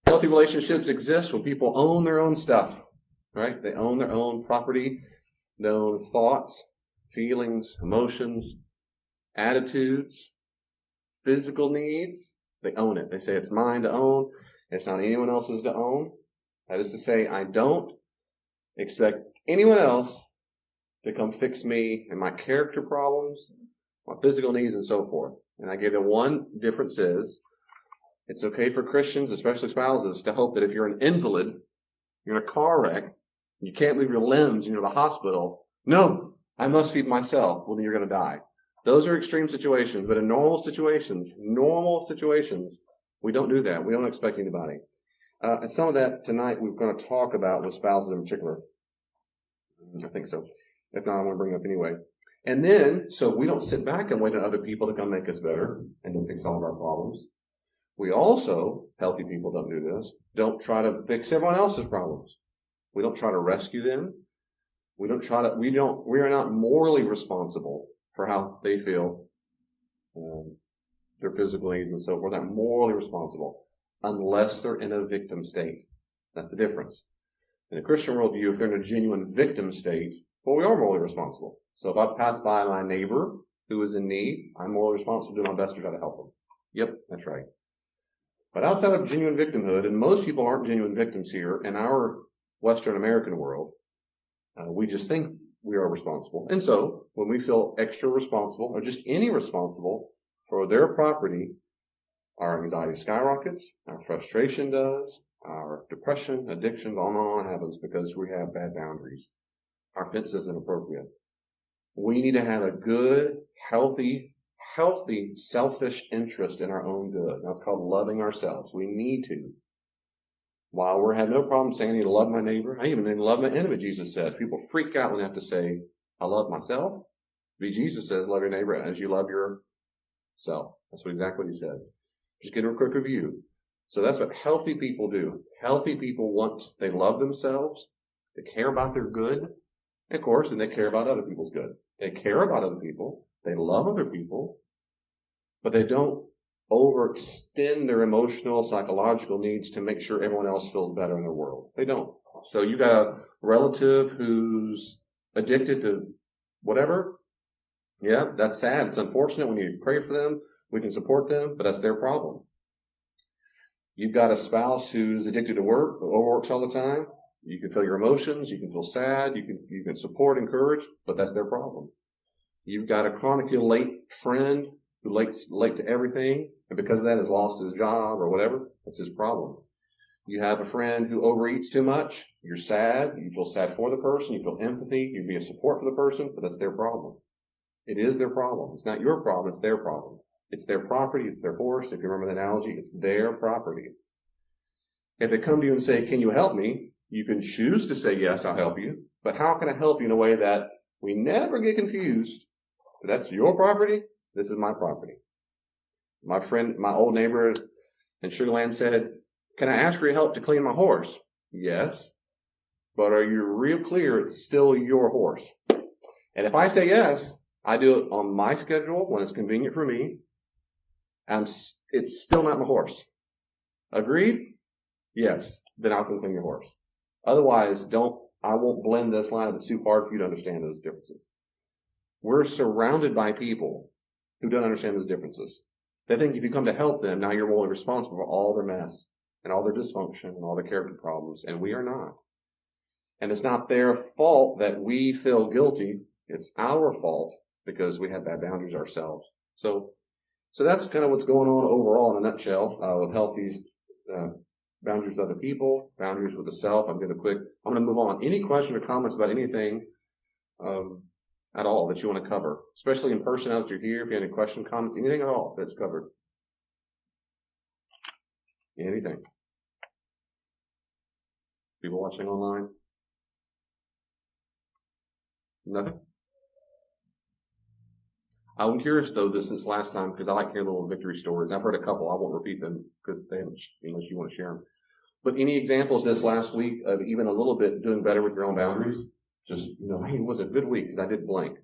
Healthy relationships exist when people own their own stuff, right? They own their own property, their own thoughts, feelings, emotions, attitudes, physical needs. They own it. They say it's mine to own. It's not anyone else's to own. That is to say, I don't expect anyone else to come fix me and my character problems, my physical needs, and so forth. And I gave them one difference is, it's okay for Christians, especially spouses, to hope that if you're an invalid, you're in a car wreck, you can't move your limbs, you're in the hospital. No, I must feed myself. Well, then you're going to die. Those are extreme situations, but in normal situations, we don't do that. We don't expect anybody. And some of that tonight we're going to talk about with spouses in particular. I think so. If not, I'm going to bring it up anyway. And then, so we don't sit back and wait on other people to come make us better and then fix all of our problems. We also, healthy people don't do this, don't try to fix everyone else's problems. We don't try to rescue them. We are not morally responsible for how they feel, their physical needs and so forth. We're not morally responsible unless they're in a victim state. That's the difference. In a Christian worldview, if they're in a genuine victim state, well, we are morally responsible. So if I pass by my neighbor who is in need, I'm morally responsible to do my best to try to help them. Yep, that's right. But outside of genuine victimhood, and most people aren't genuine victims here in our Western American world, we just think we are responsible. And so when we feel extra responsible or just any responsible for their property, our anxiety skyrockets, our frustration does, our depression, addiction, on and on happens because we have bad boundaries. Our fence isn't appropriate. We need to have a good, healthy, selfish interest in our own good. That's called loving ourselves. We need to. While we have no problem saying I need to love my neighbor, I even need to love my enemy, Jesus says. People freak out when they have to say, I love myself. But Jesus says, love your neighbor as you love yourself. That's exactly what he said. Just get a quick review. So that's what healthy people do. Healthy people they love themselves. They care about their good. Of course, and they care about other people's good. They care about other people. They love other people. But they don't overextend their emotional, psychological needs to make sure everyone else feels better in their world. They don't. So you got a relative who's addicted to whatever. Yeah, that's sad. It's unfortunate. We need to pray for them. We can support them, but that's their problem. You've got a spouse who's addicted to work, overworks all the time. You can feel your emotions. You can feel sad. You can support, encourage, but that's their problem. You've got a chronically late friend who late to everything, and because of that has lost his job or whatever. That's his problem. You have a friend who overeats too much. You're sad. You feel sad for the person. You feel empathy. You be a support for the person, but that's their problem. It is their problem. It's not your problem. It's their problem. It's their property. It's their horse. If you remember the analogy, it's their property. If they come to you and say, can you help me? You can choose to say, yes, I'll help you. But how can I help you in a way that we never get confused? That's your property. This is my property. My friend, my old neighbor in Sugar Land said, can I ask for your help to clean my horse? Yes. But are you real clear it's still your horse? And if I say yes, I do it on my schedule when it's convenient for me. It's still not my horse. Agreed? Yes. Then I'll clean your horse. Otherwise, I won't blend this line if it's too hard for you to understand those differences. We're surrounded by people who don't understand those differences. They think if you come to help them, now you're morally responsible for all their mess and all their dysfunction and all their character problems, and we are not. And it's not their fault that we feel guilty. It's our fault because we have bad boundaries ourselves. So that's kind of what's going on overall in a nutshell with healthy boundaries with other people, boundaries with the self. I'm going to move on. Any question or comments about anything at all that you want to cover, especially in person now that you're here? If you have any question, comments, anything at all that's covered. Anything. People watching online? Nothing? I'm curious though, since last time, because I like hearing little victory stories. I've heard a couple. I won't repeat them because they haven't, unless you want to share them. But any examples this last week of even a little bit doing better with your own boundaries? Just, hey, it was a good week because I did blank.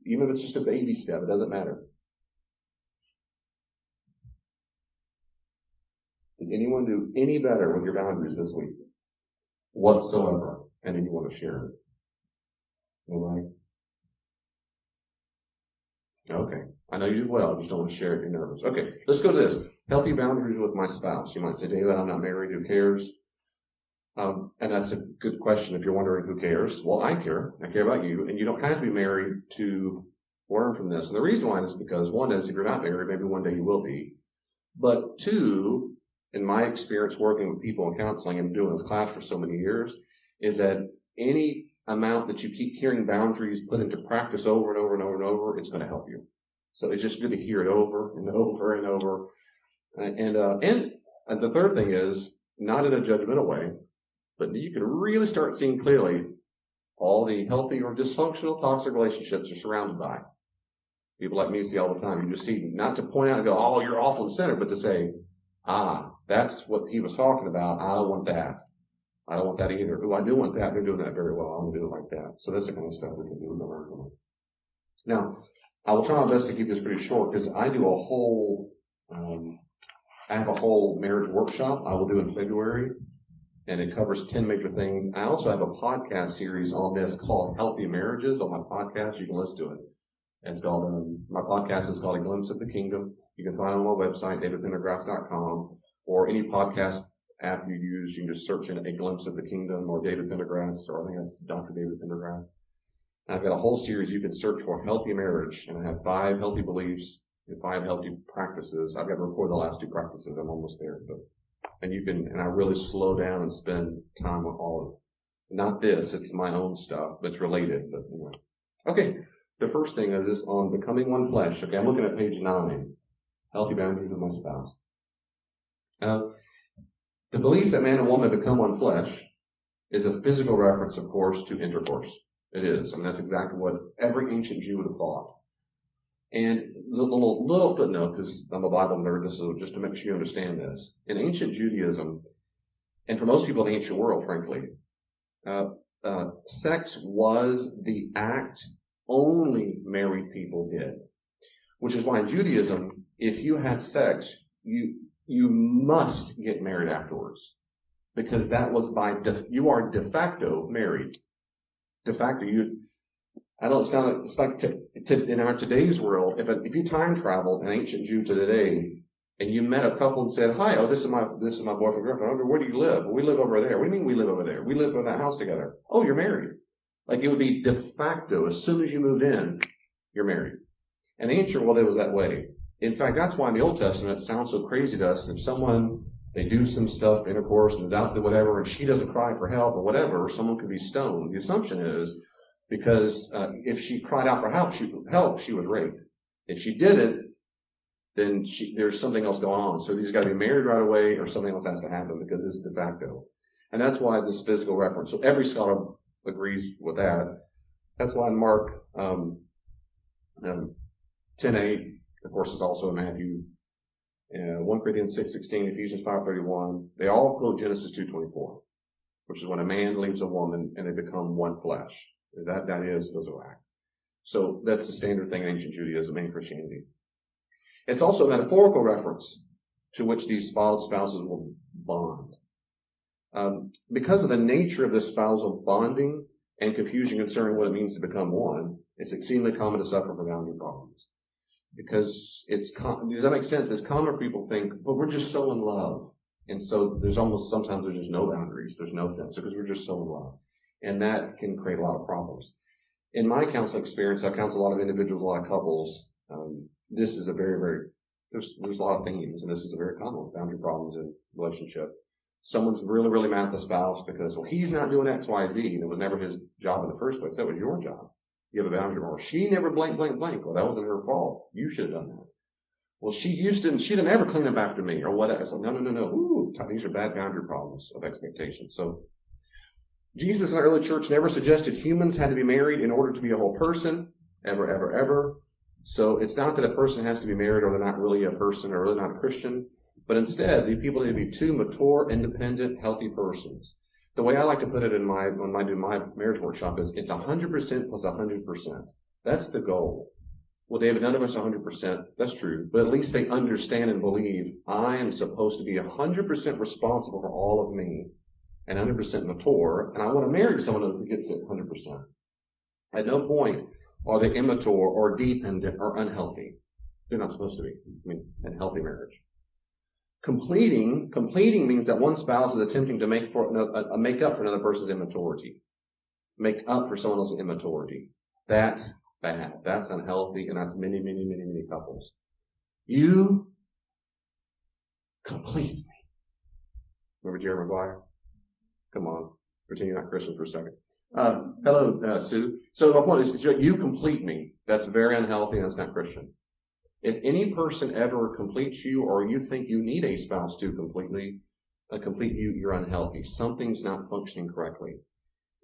Even if it's just a baby step, it doesn't matter. Did anyone do any better with your boundaries this week? Whatsoever. And then you want to share it. Nobody? Okay. I know you do well. Just don't want to share it. You're nervous. Okay. Let's go to this. Healthy boundaries with my spouse. You might say, David, I'm not married. Who cares? And that's a good question if you're wondering who cares. Well, I care. I care about you. And you don't have to be married to learn from this. And the reason why is because one is if you're not married, maybe one day you will be. But two, in my experience working with people in counseling and doing this class for so many years, is that any amount that you keep hearing boundaries put into practice over and over and over and over, it's going to help you. So it's just good to hear it over and over and over. And the third thing is, not in a judgmental way, but you can really start seeing clearly all the healthy or dysfunctional toxic relationships you're surrounded by. People like me see all the time. You just see, not to point out and go, oh, you're awful and sinner, but to say, that's what he was talking about. I don't want that. I don't want that either. Oh, I do want that. They're doing that very well. I'm going to do it like that. So that's the kind of stuff we can do in the learning. Now, I will try my best to keep this pretty short because I do I have a whole marriage workshop I will do in February, and it covers 10 major things. I also have a podcast series on this called Healthy Marriages on my podcast. You can listen to it. It's called, my podcast is called A Glimpse of the Kingdom. You can find it on my website, davidpendergrass.com, or any podcast app you use. You can just search in A Glimpse of the Kingdom or David Pendergrass, or I think that's Dr. David Pendergrass. I've got a whole series you can search for healthy marriage, and I have 5 healthy beliefs and 5 healthy practices. I've got to record the last 2 practices. I'm almost there, and I really slow down and spend time on all of it. Not this, it's my own stuff, but it's related, but anyway. Okay. The first thing is this on becoming one flesh. Okay, I'm looking at page 9. Healthy boundaries with my spouse. The belief that man and woman become one flesh is a physical reference, of course, to intercourse. It is. I mean, that's exactly what every ancient Jew would have thought. And the little footnote, because I'm a Bible nerd, this is just to make sure you understand this. In ancient Judaism, and for most people in the ancient world, frankly, sex was the act only married people did, which is why in Judaism, if you had sex, you must get married afterwards, because that was you are de facto married. De facto, it's like in our today's world, if you time traveled an ancient Jew to today, and you met a couple and said, hi, this is my boyfriend, girlfriend, where do you live? Well, we live over there. What do you mean we live over there? We live in that house together. Oh, you're married. Like, it would be de facto. As soon as you moved in, you're married. And the ancient world, it was that way. In fact, that's why in the Old Testament it sounds so crazy to us. If they do some stuff, intercourse, and adopted whatever, and she doesn't cry for help or whatever, someone could be stoned. The assumption is because if she cried out for help, she was raped. If she didn't, then there's something else going on. So she's got to be married right away, or something else has to happen because it's de facto. And that's why this physical reference. So every scholar agrees with that. That's why in Mark 10:8, of course, is also in Matthew, 1 Corinthians 6:16, Ephesians 5:31. They all quote Genesis 2:24, which is when a man leaves a woman and they become one flesh. That is physical act. So that's the standard thing in ancient Judaism and Christianity. It's also a metaphorical reference to which these spouses will bond. Because of the nature of this spousal bonding and confusion concerning what it means to become one, it's exceedingly common to suffer from boundary problems. Because does that make sense? It's common for people to think, but we're just so in love. And so sometimes there's just no boundaries. There's no fence because we're just so in love. And that can create a lot of problems. In my counseling experience, I counsel a lot of individuals, a lot of couples. This is a very, very, there's a lot of themes, and this is a very common boundary problems in relationship. Someone's really, really mad at the spouse because, well, he's not doing X, Y, Z, and it was never his job in the first place. That was your job. You have a boundary. Or she never blank, blank, blank. Well, that wasn't her fault. You should have done that. Well, she didn't ever clean up after me, or whatever. So no. Ooh, these are bad boundary problems of expectation. So Jesus in the early church never suggested humans had to be married in order to be a whole person, ever, ever, ever. So it's not that a person has to be married or they're not really a person or really not a Christian, but instead, the people need to be 2 mature, independent, healthy persons. The way I like to put it when I do my marriage workshop is it's 100% plus 100%. That's the goal. Well, David, none of us are 100%. That's true. But at least they understand and believe I am supposed to be 100% responsible for all of me and 100% mature, and I want to marry someone who gets it 100%. At no point are they immature or dependent or unhealthy. They're not supposed to be. I mean, in healthy marriage. Completing means that one spouse is attempting to make up for another person's immaturity. Make up for someone else's immaturity. That's bad. That's unhealthy, and that's many, many, many, many couples. You complete me. Remember Jerry Maguire? Come on. Pretend you're not Christian for a second. Hello, Sue. So my point is, you complete me. That's very unhealthy, and that's not Christian. If any person ever completes you, or you think you need a spouse to complete you, you're unhealthy. Something's not functioning correctly.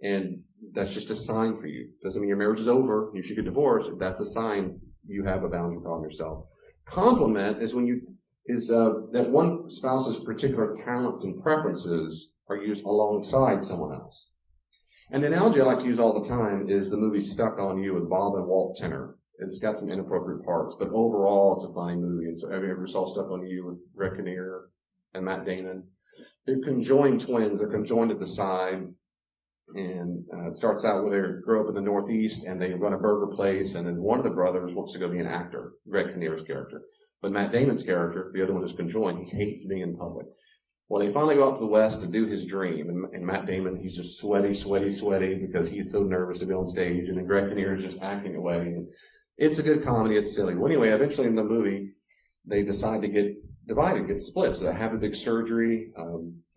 And that's just a sign for you. Doesn't mean your marriage is over. You should get divorced. That's a sign you have a boundary problem yourself. Complement is that one spouse's particular talents and preferences are used alongside someone else. And the analogy I like to use all the time is the movie Stuck on You with Bob and Walt Tenner. It's got some inappropriate parts, but overall it's a funny movie. And so have you ever saw Stuck on You with Greg Kinnear and Matt Damon? They're conjoined twins. They're conjoined at the side. And it starts out where they grow up in the Northeast and they run a burger place. And then one of the brothers wants to go be an actor, Greg Kinnear's character. But Matt Damon's character, the other one is conjoined. He hates being in public. Well, they finally go out to the West to do his dream. And Matt Damon, he's just sweaty because he's so nervous to be on stage. And then Greg Kinnear is just acting away. And it's a good comedy. It's silly. Well, anyway, eventually in the movie, they decide to get divided, get split. So they have a big surgery,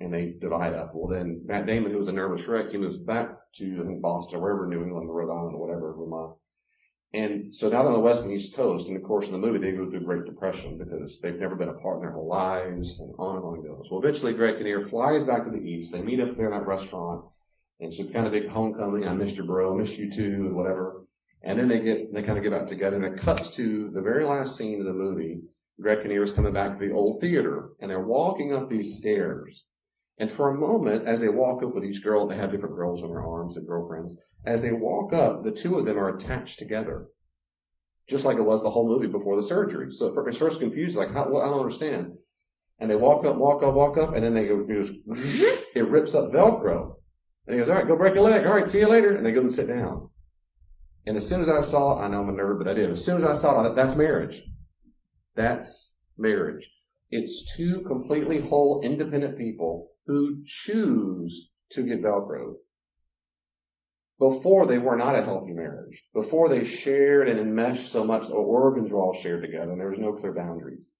and they divide up. Well, then Matt Damon, who was a nervous wreck, he moves back to, I think, Boston, wherever, New England, Rhode Island, or whatever, Vermont. And so now they're on the West and East Coast, and of course in the movie they go through Great Depression because they've never been apart in their whole lives, and on it goes. Well, eventually Greg Kinnear flies back to the East. They meet up there in that restaurant, and it's kind of big homecoming. I missed you, bro. I missed you too, and whatever. And then they kind of get back together, and it cuts to the very last scene of the movie. Greg Kinnear is coming back to the old theater, and they're walking up these stairs. And for a moment, as they walk up with each girl, they have different girls on their arms and girlfriends. As they walk up, the two of them are attached together, just like it was the whole movie before the surgery. So it's first confused, like, I don't understand. And they walk up, and then it rips up Velcro. And he goes, all right, go break your leg. All right, see you later. And they go and sit down. And as soon as I saw, I know I'm a nerd, but I did. As soon as I saw it, that's marriage. That's marriage. It's two completely whole, independent people who choose to get Velcroed. Before, they were not a healthy marriage. Before, they shared and enmeshed so much, the organs were all shared together, and there was no clear boundaries.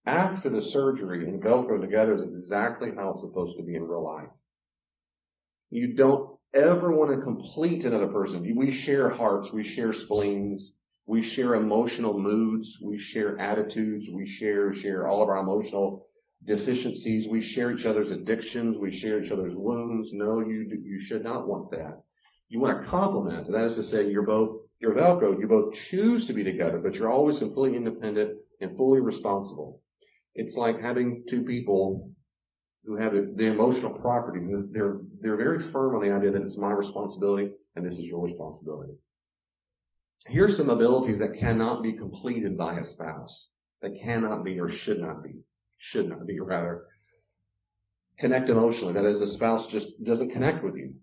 After the surgery and Velcro together is exactly how it's supposed to be in real life. You don't ever want to complete another person. We share hearts, we share spleens, we share emotional moods, we share attitudes, we share all of our emotional deficiencies, we share each other's addictions, we share each other's wounds. No, you should not want that. You want to complement. That is to say, you're Velcro, you both choose to be together, but you're always completely independent and fully responsible. It's like having two people who have the emotional property. They're very firm on the idea that it's my responsibility and this is your responsibility. Here's some abilities that cannot be completed by a spouse. That cannot be or should not be rather. Connect emotionally. That is, a spouse just doesn't connect with you.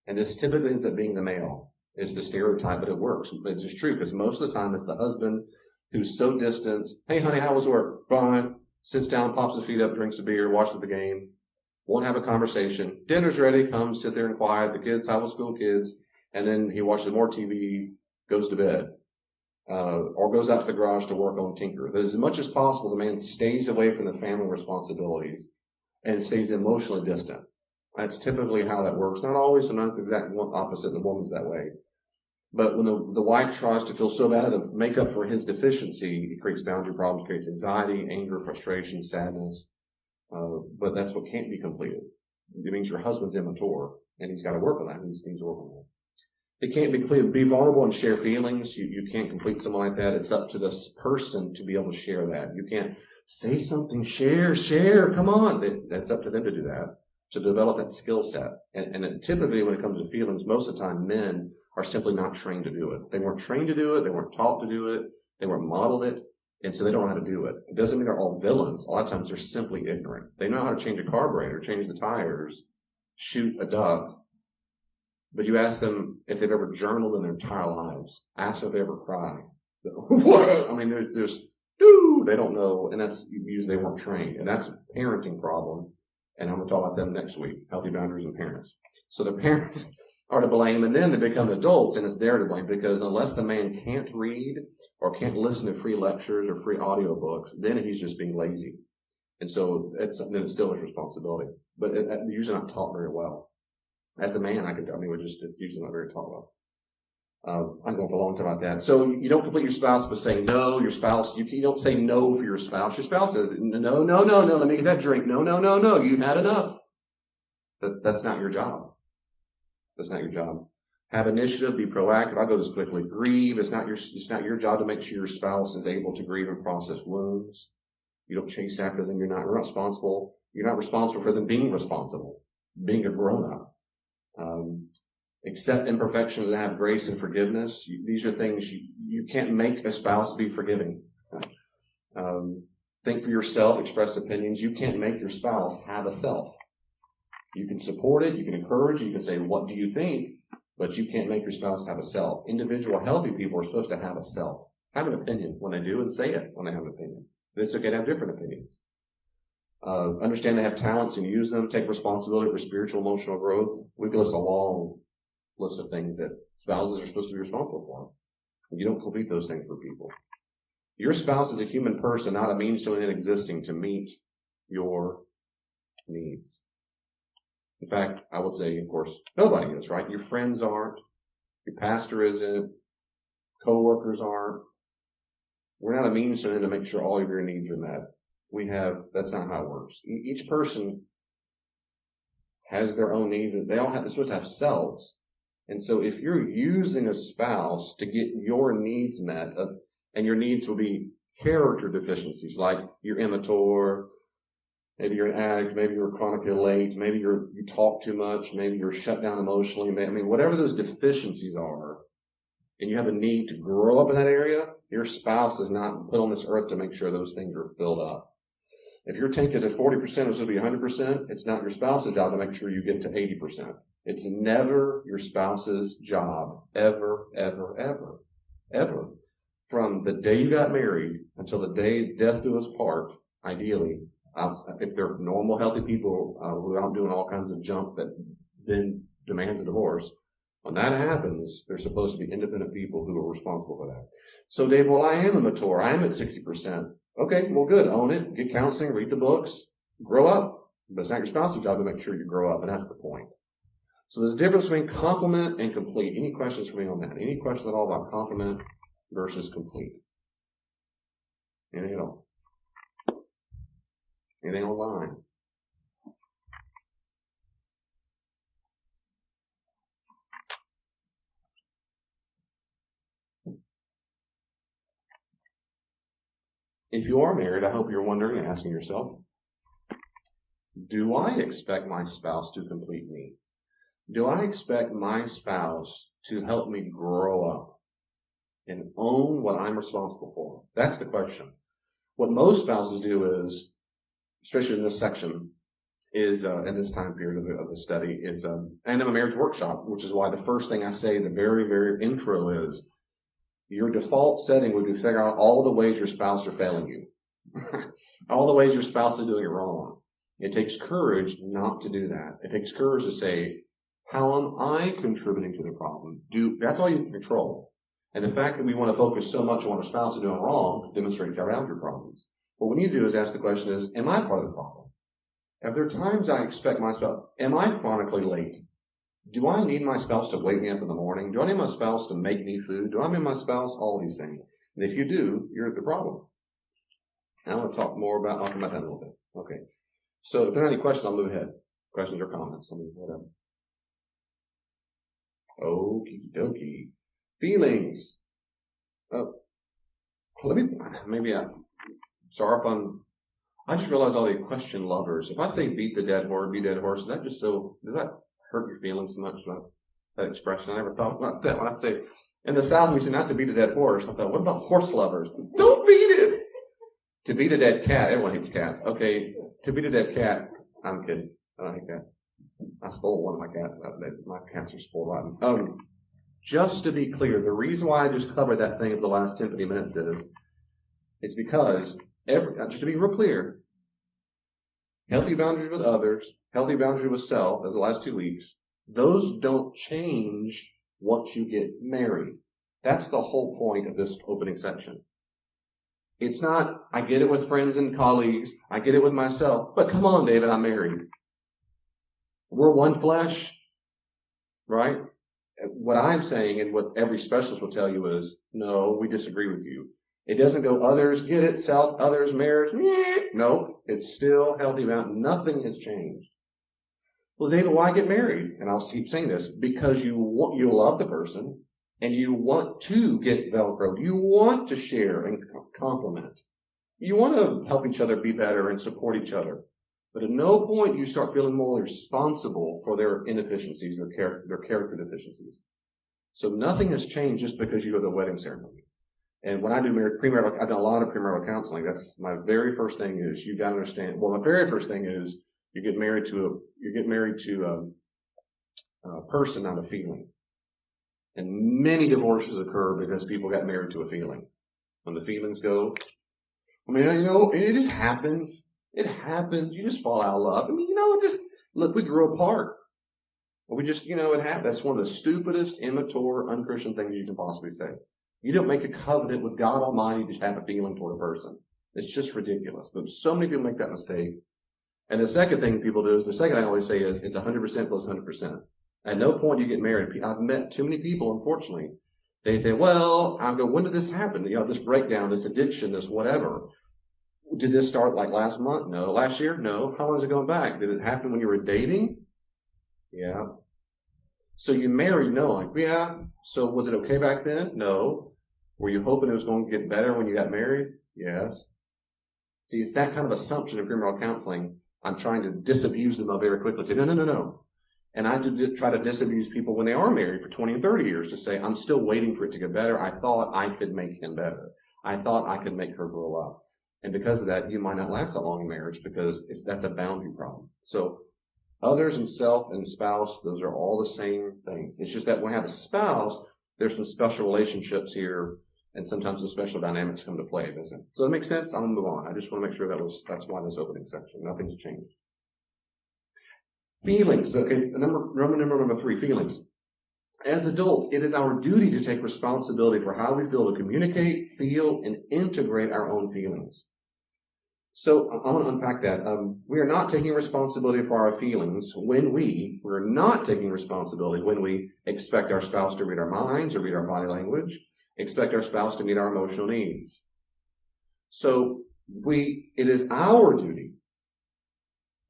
And this typically ends up being the male. It's the stereotype, but it works. It's just true because most of the time it's the husband who's so distant. Hey, honey, how was work? Fine. Sits down, pops his feet up, drinks a beer, watches the game. Won't have a conversation. Dinner's ready. Comes, sit there and quiet. The kids, how was school, kids? And then he watches more TV, goes to bed, or goes out to the garage to work on tinker. But as much as possible, the man stays away from the family responsibilities and stays emotionally distant. That's typically how that works. Not always. Sometimes the exact opposite. The woman's that way. But when the wife tries to feel so bad to make up for his deficiency, it creates boundary problems, creates anxiety, anger, frustration, sadness. But that's what can't be completed. It means your husband's immature, and he's got to work on that. He needs to work on that. It can't be completed. Be vulnerable and share feelings. You can't complete something like that. It's up to this person to be able to share that. You can't say something, share. Come on. That's up to them to do that, to develop that skill set. And typically when it comes to feelings, most of the time men are simply not trained to do it. They weren't trained to do it. They weren't taught to do it. They weren't modeled it, and so they don't know how to do it. It doesn't mean they're all villains. A lot of times they're simply ignorant. They know how to change a carburetor, change the tires, shoot a duck, but you ask them if they've ever journaled in their entire lives. Ask them if they ever cry. What? I mean, there's they don't know, and that's usually they weren't trained, and that's a parenting problem. And I'm going to talk about them next week, healthy boundaries and parents. So the parents are to blame, and then they become adults, and it's they're to blame, because unless the man can't read or can't listen to free lectures or free audiobooks, then he's just being lazy. And so then it's still his responsibility. But it's usually not taught very well. As a man, it's usually not very taught well. I'm going for a long time about that. So you don't complete your spouse by saying no. Your spouse, you don't say no for your spouse. Your spouse says, no, let me get that drink. No, you've had enough. That's not your job. That's not your job. Have initiative, be proactive. I'll go this quickly. Grieve. It's not your job to make sure your spouse is able to grieve and process wounds. You don't chase after them. You're not responsible. You're not responsible for them being responsible, being a grown-up. Accept imperfections and have grace and forgiveness. These are things you can't make a spouse be forgiving. Think for yourself, express opinions. You can't make your spouse have a self. You can support it, you can encourage it, you can say, what do you think? But you can't make your spouse have a self. Individual healthy people are supposed to have a self. Have an opinion when they do, and say it when they have an opinion. But it's okay to have different opinions. Understand they have talents and use them. Take responsibility for spiritual, emotional growth. We can list a long list of things that spouses are supposed to be responsible for. And you don't complete those things for people. Your spouse is a human person, not a means to an end existing to meet your needs. In fact, I would say, of course, nobody is, right? Your friends aren't. Your pastor isn't. Co-workers aren't. We're not a means to an end to make sure all of your needs are met. That's not how it works. Each person has their own needs, and they're supposed to have selves. And so if you're using a spouse to get your needs met, and your needs will be character deficiencies, like you're immature, maybe you're an addict, maybe you're chronically late, maybe you talk too much, maybe you're shut down emotionally, whatever those deficiencies are, and you have a need to grow up in that area, your spouse is not put on this earth to make sure those things are filled up. If your tank is at 40%, it's going to be 100%. It's not your spouse's job to make sure you get to 80%. It's never your spouse's job, ever, ever, ever, ever. From the day you got married until the day death do us part, ideally, if they're normal, healthy people who aren't doing all kinds of junk that then demands a divorce, when that happens, they're supposed to be independent people who are responsible for that. So, Dave, well, I am immature. I am at 60%. Okay, well, good. Own it. Get counseling. Read the books. Grow up. But it's not your spouse's job to make sure you grow up, and that's the point. So there's a difference between complement and complete. Any questions for me on that? Any questions at all about complement versus complete? Anything at all? Anything online? If you are married, I hope you're wondering and asking yourself, do I expect my spouse to complete me? Do I expect my spouse to help me grow up and own what I'm responsible for? That's the question. What most spouses do is, especially in this section, is in this time period of the study, is and in a marriage workshop, which is why the first thing I say, the very, very intro is, your default setting would be to figure out all the ways your spouse are failing you. All the ways your spouse is doing it wrong. It takes courage not to do that. It takes courage to say, how am I contributing to the problem? That's all you can control. And the fact that we want to focus so much on what our spouse is doing wrong demonstrates our boundary problems. What we need to do is ask the question is, am I part of the problem? If there are times I expect my spouse, am I chronically late? Do I need my spouse to wake me up in the morning? Do I need my spouse to make me food? Do I need my spouse? All these things. And if you do, you're at the problem. And I want to talk more about, I'll come about that in a little bit. Okay. So if there are any questions, I'll move ahead. Questions or comments? Whatever. Okie dokie. Feelings. Sorry if I just realized all the question lovers. If I say beat the dead horse, is that just does that hurt your feelings so much? That expression? I never thought about that when I say, In the South, we say not to beat a dead horse. I thought, what about horse lovers? Don't beat it. To beat a dead cat, everyone hates cats. Okay, to beat a dead cat, I'm kidding. I don't hate cats. I spoiled one of my cats. My cats are spoiled rotten. Just to be clear, the reason why I just covered that thing for the last 10, 15 minutes is because just to be real clear, healthy boundaries with others, healthy boundaries with self, as the last 2 weeks, those don't change once you get married. That's the whole point of this opening section. It's not, I get it with friends and colleagues, I get it with myself, but come on, David, I'm married. We're one flesh, right? What I'm saying and what every specialist will tell you is, no, we disagree with you. It doesn't go others get it, self, others, marriage. No, it's still healthy bound. Nothing has changed. Well, David, why get married? And I'll keep saying this, because you love the person and you want to get Velcroed. You want to share and compliment. You want to help each other be better and support each other. But at no point do you start feeling more responsible for their inefficiencies, their character deficiencies. So nothing has changed just because you go to the wedding ceremony. And when I do premarital, I've done a lot of premarital counseling. That's my very first thing is you got to understand. Well, my very first thing is you get married to a person, not a feeling. And many divorces occur because people got married to a feeling. When the feelings go, I mean, it just happens. It happens. You just fall out of love. I mean, look, we grew apart. We just, it happened. That's one of the stupidest, immature, unchristian things you can possibly say. You don't make a covenant with God Almighty to have a feeling toward a person. It's just ridiculous. But so many people make that mistake. And the second thing people do is, the second thing I always say is, it's 100% plus 100%. At no point do you get married. I've met too many people, unfortunately. They say, well, I go, when did this happen? This breakdown, this addiction, this whatever. Did this start like last month? No. Last year? No. How long is it going back? Did it happen when you were dating? Yeah. So you married? No. Like, yeah. So was it okay back then? No. Were you hoping it was going to get better when you got married? Yes. See, it's that kind of assumption in premarital counseling. I'm trying to disabuse them of very quickly. Say, no. And I do try to disabuse people when they are married for 20 and 30 years to say, I'm still waiting for it to get better. I thought I could make him better. I thought I could make her grow up. And because of that, you might not last that long in marriage because that's a boundary problem. So others and self and spouse, those are all the same things. It's just that when we have a spouse, there's some special relationships here and sometimes some special dynamics come to play, doesn't it? So that makes sense? I'm going to move on. I just want to make sure that's why this opening section. Nothing's changed. Feelings. Okay, Roman number 3, feelings. As adults, it is our duty to take responsibility for how we feel, to communicate, feel, and integrate our own feelings. So I want to unpack that. We are not taking responsibility for our feelings we're not taking responsibility when we expect our spouse to read our minds or read our body language, expect our spouse to meet our emotional needs. So it is our duty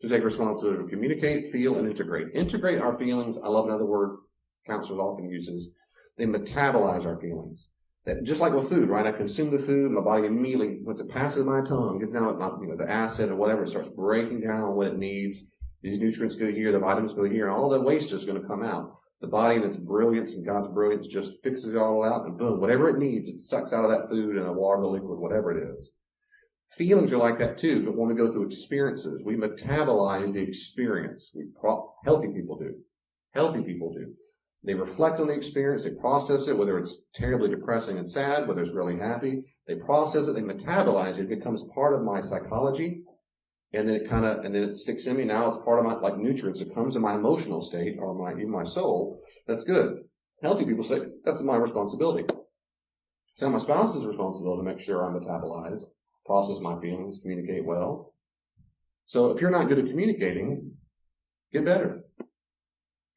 to take responsibility to communicate, feel, and integrate. Integrate our feelings. I love another word counselors often uses. They metabolize our feelings. That just like with food, right? I consume the food, my body immediately, once it passes my tongue, gets down, the acid or whatever, it starts breaking down what it needs. These nutrients go here, the vitamins go here, and all the waste is going to come out. The body and its brilliance and God's brilliance just fixes it all out, and boom, whatever it needs, it sucks out of that food and a water, the liquid, whatever it is. Feelings are like that too, but when we go through experiences, we metabolize the experience. Healthy people do. Healthy people do. They reflect on the experience, they process it, whether it's terribly depressing and sad, whether it's really happy. They process it, they metabolize it, it becomes part of my psychology, and then it sticks in me. Now it's part of my, like nutrients, it comes in my emotional state, or even my soul. That's good. Healthy people say, that's my responsibility. It's not my spouse's responsibility to make sure I metabolize, process my feelings, communicate well. So if you're not good at communicating, get better.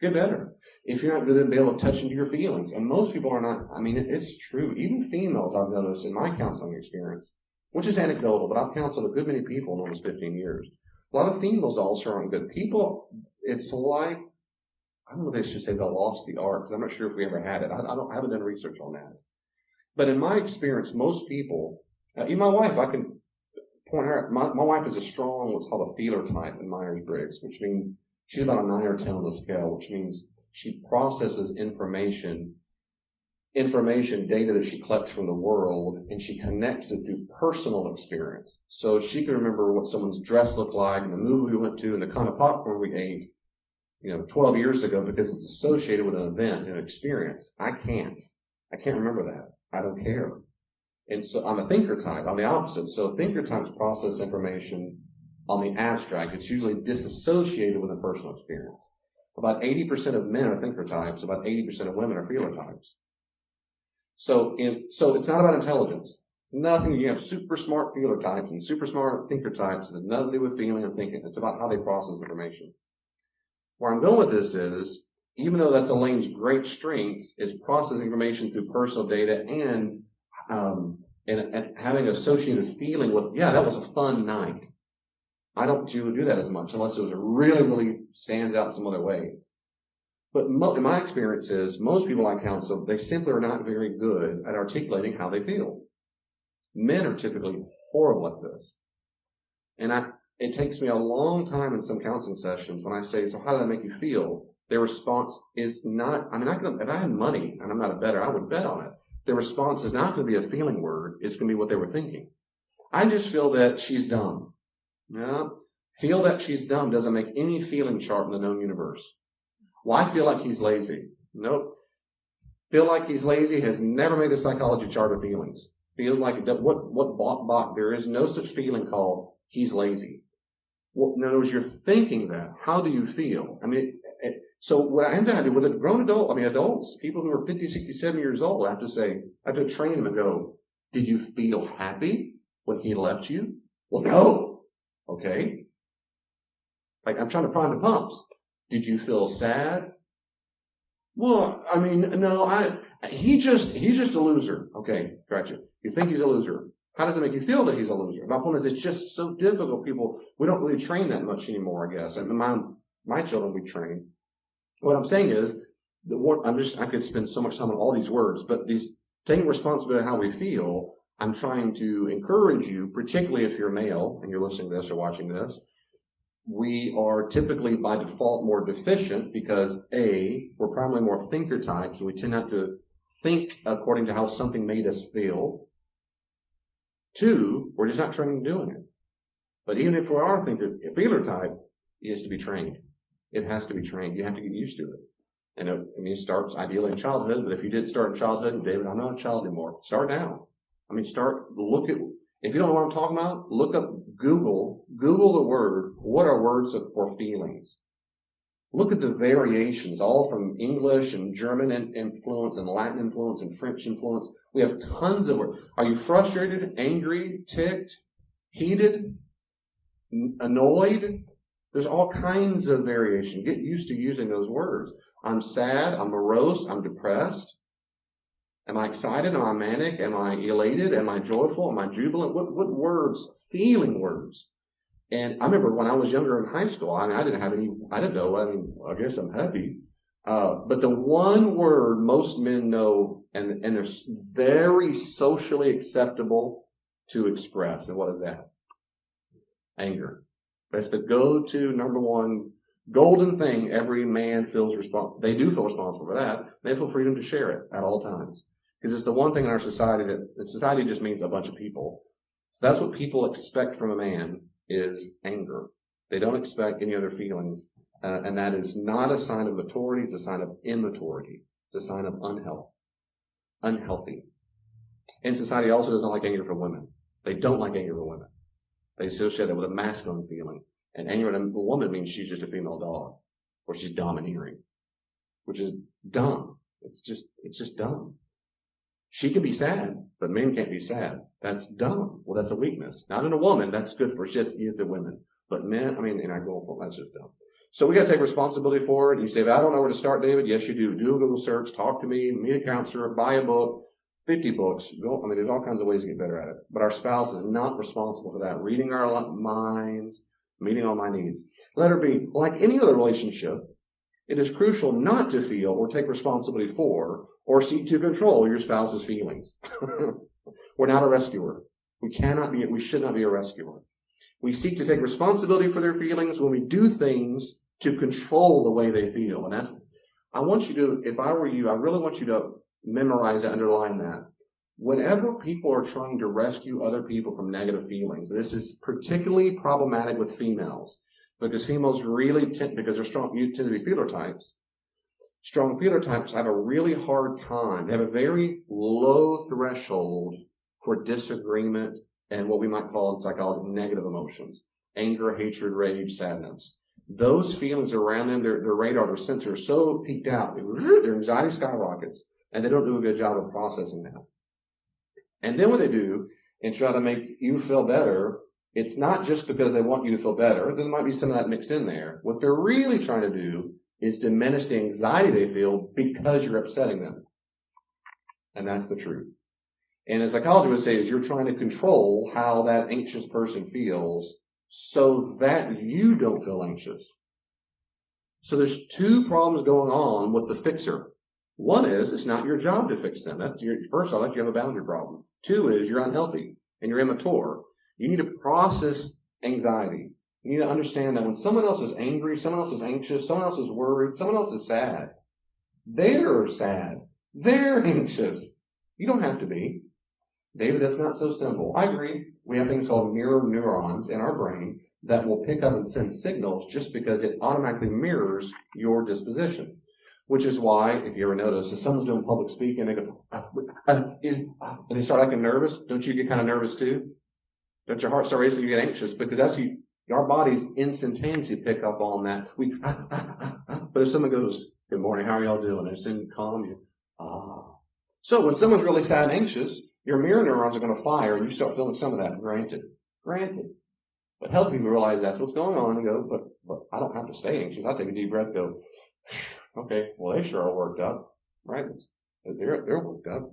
Get better. If you're not good at being able to touch into your feelings, and most people are not, it's true. Even females, I've noticed in my counseling experience, which is anecdotal, but I've counseled a good many people in almost 15 years. A lot of females also aren't good. People, it's like, I don't know if they should say they lost the art, because I'm not sure if we ever had it. I haven't done research on that. But in my experience, most people, even my wife, I can point her, my wife is a strong, what's called a feeler type in Myers-Briggs, which means she's about a 9 or 10 on the scale, which means she processes information information, data that she collects from the world, and she connects it through personal experience. So she can remember what someone's dress looked like and the movie we went to and the kind of popcorn we ate, 12 years ago because it's associated with an event and an experience. I can't remember that. I don't care. And so I'm a thinker type. I'm the opposite. So thinker types process information on the abstract. It's usually disassociated with a personal experience. About 80% of men are thinker types. About 80% of women are feeler types. So it's not about intelligence. It's nothing. You have super smart feeler types and super smart thinker types. It has nothing to do with feeling and thinking. It's about how they process information. Where I'm going with this is, even though that's Elaine's great strength, is processing information through personal data and having associated feeling with, yeah, that was a fun night. I don't do that as much unless it was really, really stands out some other way. But in my experience is most people I counsel, they simply are not very good at articulating how they feel. Men are typically horrible at this. And it takes me a long time in some counseling sessions when I say, so how does that make you feel? Their response is not, if I had money and I'm not a bettor, I would bet on it. Their response is not going to be a feeling word. It's going to be what they were thinking. I just feel that she's dumb. No, feel that she's dumb doesn't make any feeling chart in the known universe. Well, I feel like he's lazy. Nope. Feel like he's lazy has never made a psychology chart of feelings. Feels like there is no such feeling called he's lazy. Well, in other words, you're thinking that. How do you feel? So what I end up doing with a grown adult, adults, people who are 50, 60, 70 years old, I have to train them and go, did you feel happy when he left you? Well, no. Okay. Like I'm trying to prime the pumps. Did you feel sad? Well, no, he's just a loser. Okay, gotcha. You think he's a loser. How does it make you feel that he's a loser? My point is it's just so difficult. We don't really train that much anymore, I guess. My children we train. What I'm saying is I could spend so much time on all these words, but these taking responsibility of how we feel, I'm trying to encourage you, particularly if you're male and you're listening to this or watching this, we are typically by default more deficient because we're probably more thinker types, so we tend not to think according to how something made us feel. 2, we're just not trained in doing it. But even if we are a feeler type, it has to be trained. It has to be trained. You have to get used to it. And it starts ideally in childhood, but if you didn't start in childhood, David, I'm not a child anymore. Start now. If you don't know what I'm talking about, look up Google the word, what are words for feelings? Look at the variations, all from English and German influence and Latin influence and French influence. We have tons of words. Are you frustrated, angry, ticked, heated, annoyed? There's all kinds of variation. Get used to using those words. I'm sad, I'm morose, I'm depressed. Am I excited? Am I manic? Am I elated? Am I joyful? Am I jubilant? What words? Feeling words. And I remember when I was younger in high school, I didn't know. I guess I'm happy. But the one word most men know, and they're very socially acceptable to express. And what is that? Anger. That's the go-to number one golden thing every man feels responsible. They do feel responsible for that. They feel freedom to share it at all times. Because it's the one thing in our society that society just means a bunch of people. So that's what people expect from a man is anger. They don't expect any other feelings. And that is not a sign of maturity. It's a sign of immaturity. It's a sign of unhealthy. And society also doesn't like anger from women. They don't like anger from women. They associate that with a masculine feeling. And anger in a woman means she's just a female dog. Or she's domineering. Which is dumb. It's just dumb. She can be sad, but men can't be sad. That's dumb. Well, that's a weakness. Not in a woman. That's good for just the women. But men, in our goal, that's just dumb. So we got to take responsibility for it. You say, if I don't know where to start, David, yes, you do. Do a Google search, talk to me, meet a counselor, buy a book, 50 books. There's all kinds of ways to get better at it. But our spouse is not responsible for that. Reading our minds, meeting all my needs. Letter B, like any other relationship, it is crucial not to feel or take responsibility for or seek to control your spouse's feelings. We're not a rescuer. We should not be a rescuer. We seek to take responsibility for their feelings when we do things to control the way they feel. And if I were you, I really want you to memorize that, underline that. Whenever people are trying to rescue other people from negative feelings, this is particularly problematic with females, because females really tend, because they're strong, you tend to be feeler types. Strong feeler types have a really hard time. They have a very low threshold for disagreement and what we might call in psychology negative emotions. Anger, hatred, rage, sadness. Those feelings around them, their radar, their sensor are so peaked out, their anxiety skyrockets, and they don't do a good job of processing that. And then what they do, and try to make you feel better, it's not just because they want you to feel better. There might be some of that mixed in there. What they're really trying to do is diminish the anxiety they feel because you're upsetting them. And that's the truth. And as psychology would say, is you're trying to control how that anxious person feels so that you don't feel anxious. So there's two problems going on with the fixer. One is it's not your job to fix them. First off, you have a boundary problem. Two is you're unhealthy and you're immature. You need to process anxiety. You need to understand that when someone else is angry, someone else is anxious, someone else is worried, someone else is sad, they're sad. They're anxious. You don't have to be. David, that's not so simple. I agree. We have things called mirror neurons in our brain that will pick up and send signals just because it automatically mirrors your disposition. Which is why, if you ever notice, if someone's doing public speaking, they go, and they start acting nervous, don't you get kind of nervous too? Don't your heart start racing, you get anxious? Because that's our bodies instantaneously pick up on that. But if someone goes, good morning, how are y'all doing? And it's in calm you. So when someone's really sad and anxious, your mirror neurons are going to fire and you start feeling some of that. Granted. But healthy people realize that's what's going on and go, but I don't have to stay anxious. I take a deep breath, go, okay, well, they sure are worked up, right? They're worked up.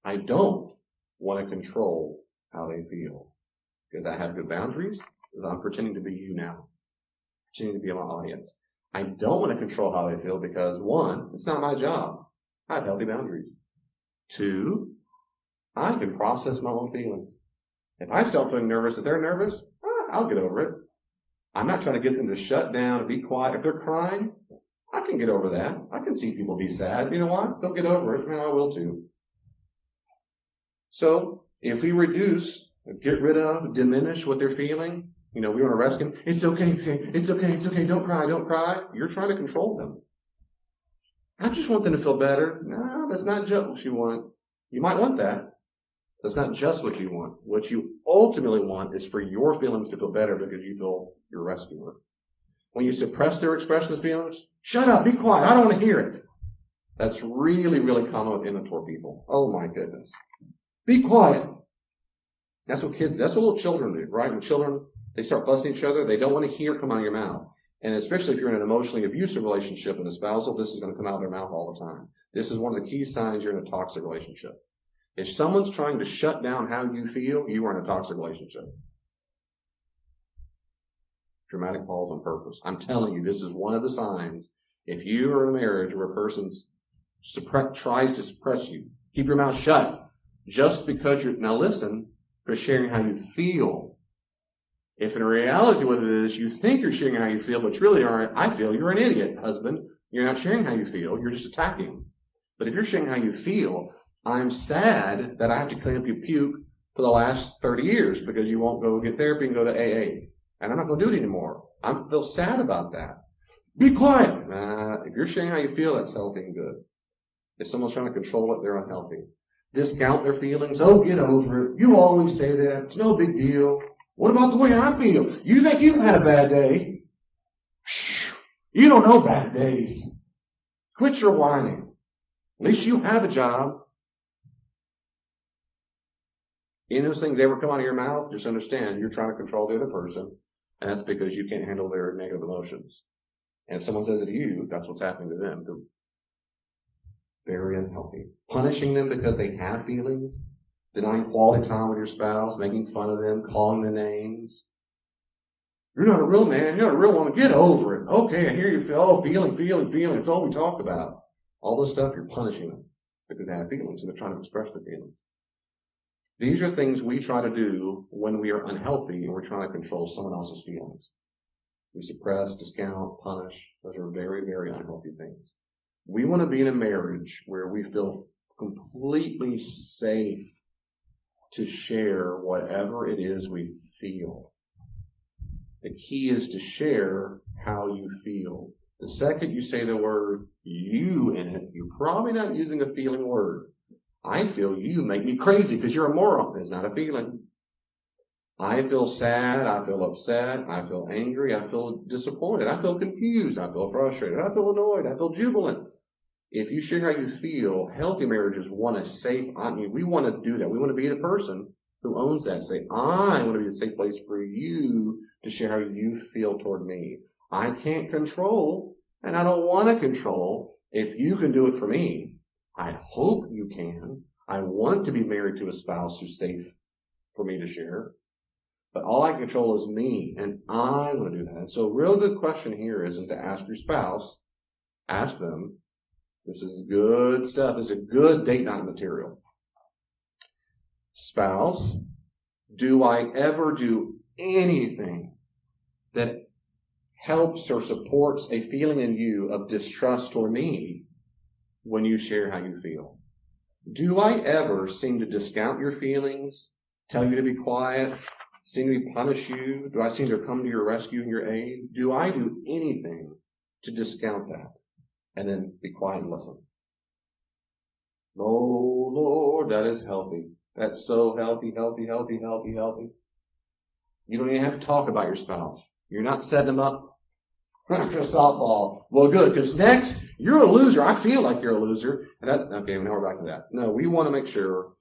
I don't want to control how they feel because I have good boundaries. Because I'm pretending to be you now, pretending to be my audience. I don't want to control how they feel because one, it's not my job. I have healthy boundaries. Two, I can process my own feelings. If I start feeling nervous that they're nervous, I'll get over it. I'm not trying to get them to shut down and be quiet. If they're crying, I can get over that. I can see people be sad. You know what? They'll get over it. Man, I will too. So if we reduce, get rid of, diminish what they're feeling, we want to rescue them. It's okay. Don't cry. You're trying to control them. I just want them to feel better. No, that's not just what you want. You might want that. That's not just what you want. What you ultimately want is for your feelings to feel better because you feel your rescuer. When you suppress their expression of feelings, shut up, be quiet, I don't want to hear it. That's really, really common with immature people. Oh my goodness. Be quiet. That's what little children do, right? When children, they start fussing at each other, they don't want to hear it come out of your mouth. And especially if you're in an emotionally abusive relationship and a spousal, this is going to come out of their mouth all the time. This is one of the key signs you're in a toxic relationship. If someone's trying to shut down how you feel, you are in a toxic relationship. Dramatic pause on purpose. I'm telling you, this is one of the signs. If you are in a marriage where a person tries to suppress you, keep your mouth shut. Just because now listen, they're sharing how you feel. If in reality what it is, you think you're sharing how you feel, but you really aren't. I feel you're an idiot, husband. You're not sharing how you feel. You're just attacking. But if you're sharing how you feel, I'm sad that I have to clean up your puke for the last 30 years because you won't go get therapy and go to AA. And I'm not going to do it anymore. I feel sad about that. Be quiet. If you're sharing how you feel, that's healthy and good. If someone's trying to control it, they're unhealthy. Discount their feelings. Oh, get over it. You always say that. It's no big deal. What about the way I feel? You think you've had a bad day? Shh. You don't know bad days. Quit your whining. At least you have a job. Any of those things ever come out of your mouth, just understand you're trying to control the other person, and that's because you can't handle their negative emotions. And if someone says it to you, that's what's happening to them. They're very unhealthy. Punishing them because they have feelings, denying quality time with your spouse, making fun of them, calling them names. You're not a real man. You're not a real woman. Get over it. Okay, I hear you feel. Oh, feeling. It's all we talk about. All this stuff, you're punishing them because they have feelings and they're trying to express their feelings. These are things we try to do when we are unhealthy and we're trying to control someone else's feelings. We suppress, discount, punish. Those are very, very unhealthy things. We want to be in a marriage where we feel completely safe to share whatever it is we feel. The key is to share how you feel. The second you say the word you in it, you're probably not using a feeling word. I feel you make me crazy because you're a moron. It's not a feeling. I feel sad. I feel upset. I feel angry. I feel disappointed. I feel confused. I feel frustrated. I feel annoyed. I feel jubilant. If you share how you feel, healthy marriages want a safe, we want to do that. We want to be the person who owns that. Say, I want to be a safe place for you to share how you feel toward me. I can't control, and I don't want to control. If you can do it for me, I hope you can. I want to be married to a spouse who's safe for me to share. But all I control is me, and I want to do that. So a real good question here is to ask your spouse, ask them, this is good stuff. This is a good date night material. Spouse, do I ever do anything that helps or supports a feeling in you of distrust toward me when you share how you feel? Do I ever seem to discount your feelings, tell you to be quiet, seem to punish you? Do I seem to come to your rescue and your aid? Do I do anything to discount that? And then be quiet and listen. Oh, Lord, that is healthy. That's so healthy, healthy, healthy, healthy, healthy. You don't even have to talk about your spouse. You're not setting them up for softball. Well, good, because next, you're a loser. I feel like you're a loser. And okay, now we're back to that. No, we want to make sure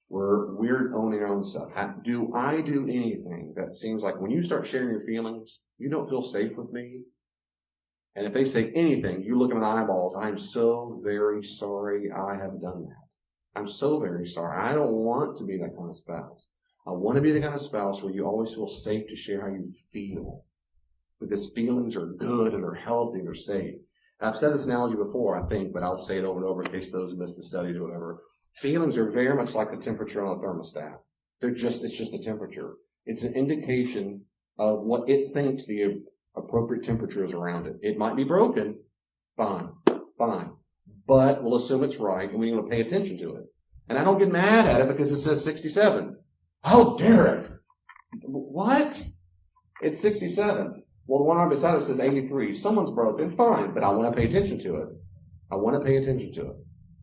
we're owning our own stuff. Do I do anything that seems like when you start sharing your feelings, you don't feel safe with me? And if they say anything, you look them in the eyeballs, I'm so very sorry I have done that. I'm so very sorry. I don't want to be that kind of spouse. I want to be the kind of spouse where you always feel safe to share how you feel. Because feelings are good and they're healthy and they're safe. And I've said this analogy before, I think, but I'll say it over and over in case those missed the studies or whatever. Feelings are very much like the temperature on a thermostat. It's just the temperature. It's an indication of what it thinks the appropriate temperature is around it. It might be broken. Fine. But we'll assume it's right and we're going to pay attention to it. And I don't get mad at it because it says 67. How dare it? What? It's 67. Well, the one right beside it says 83. Someone's broken. Fine. But I want to pay attention to it. I want to pay attention to it.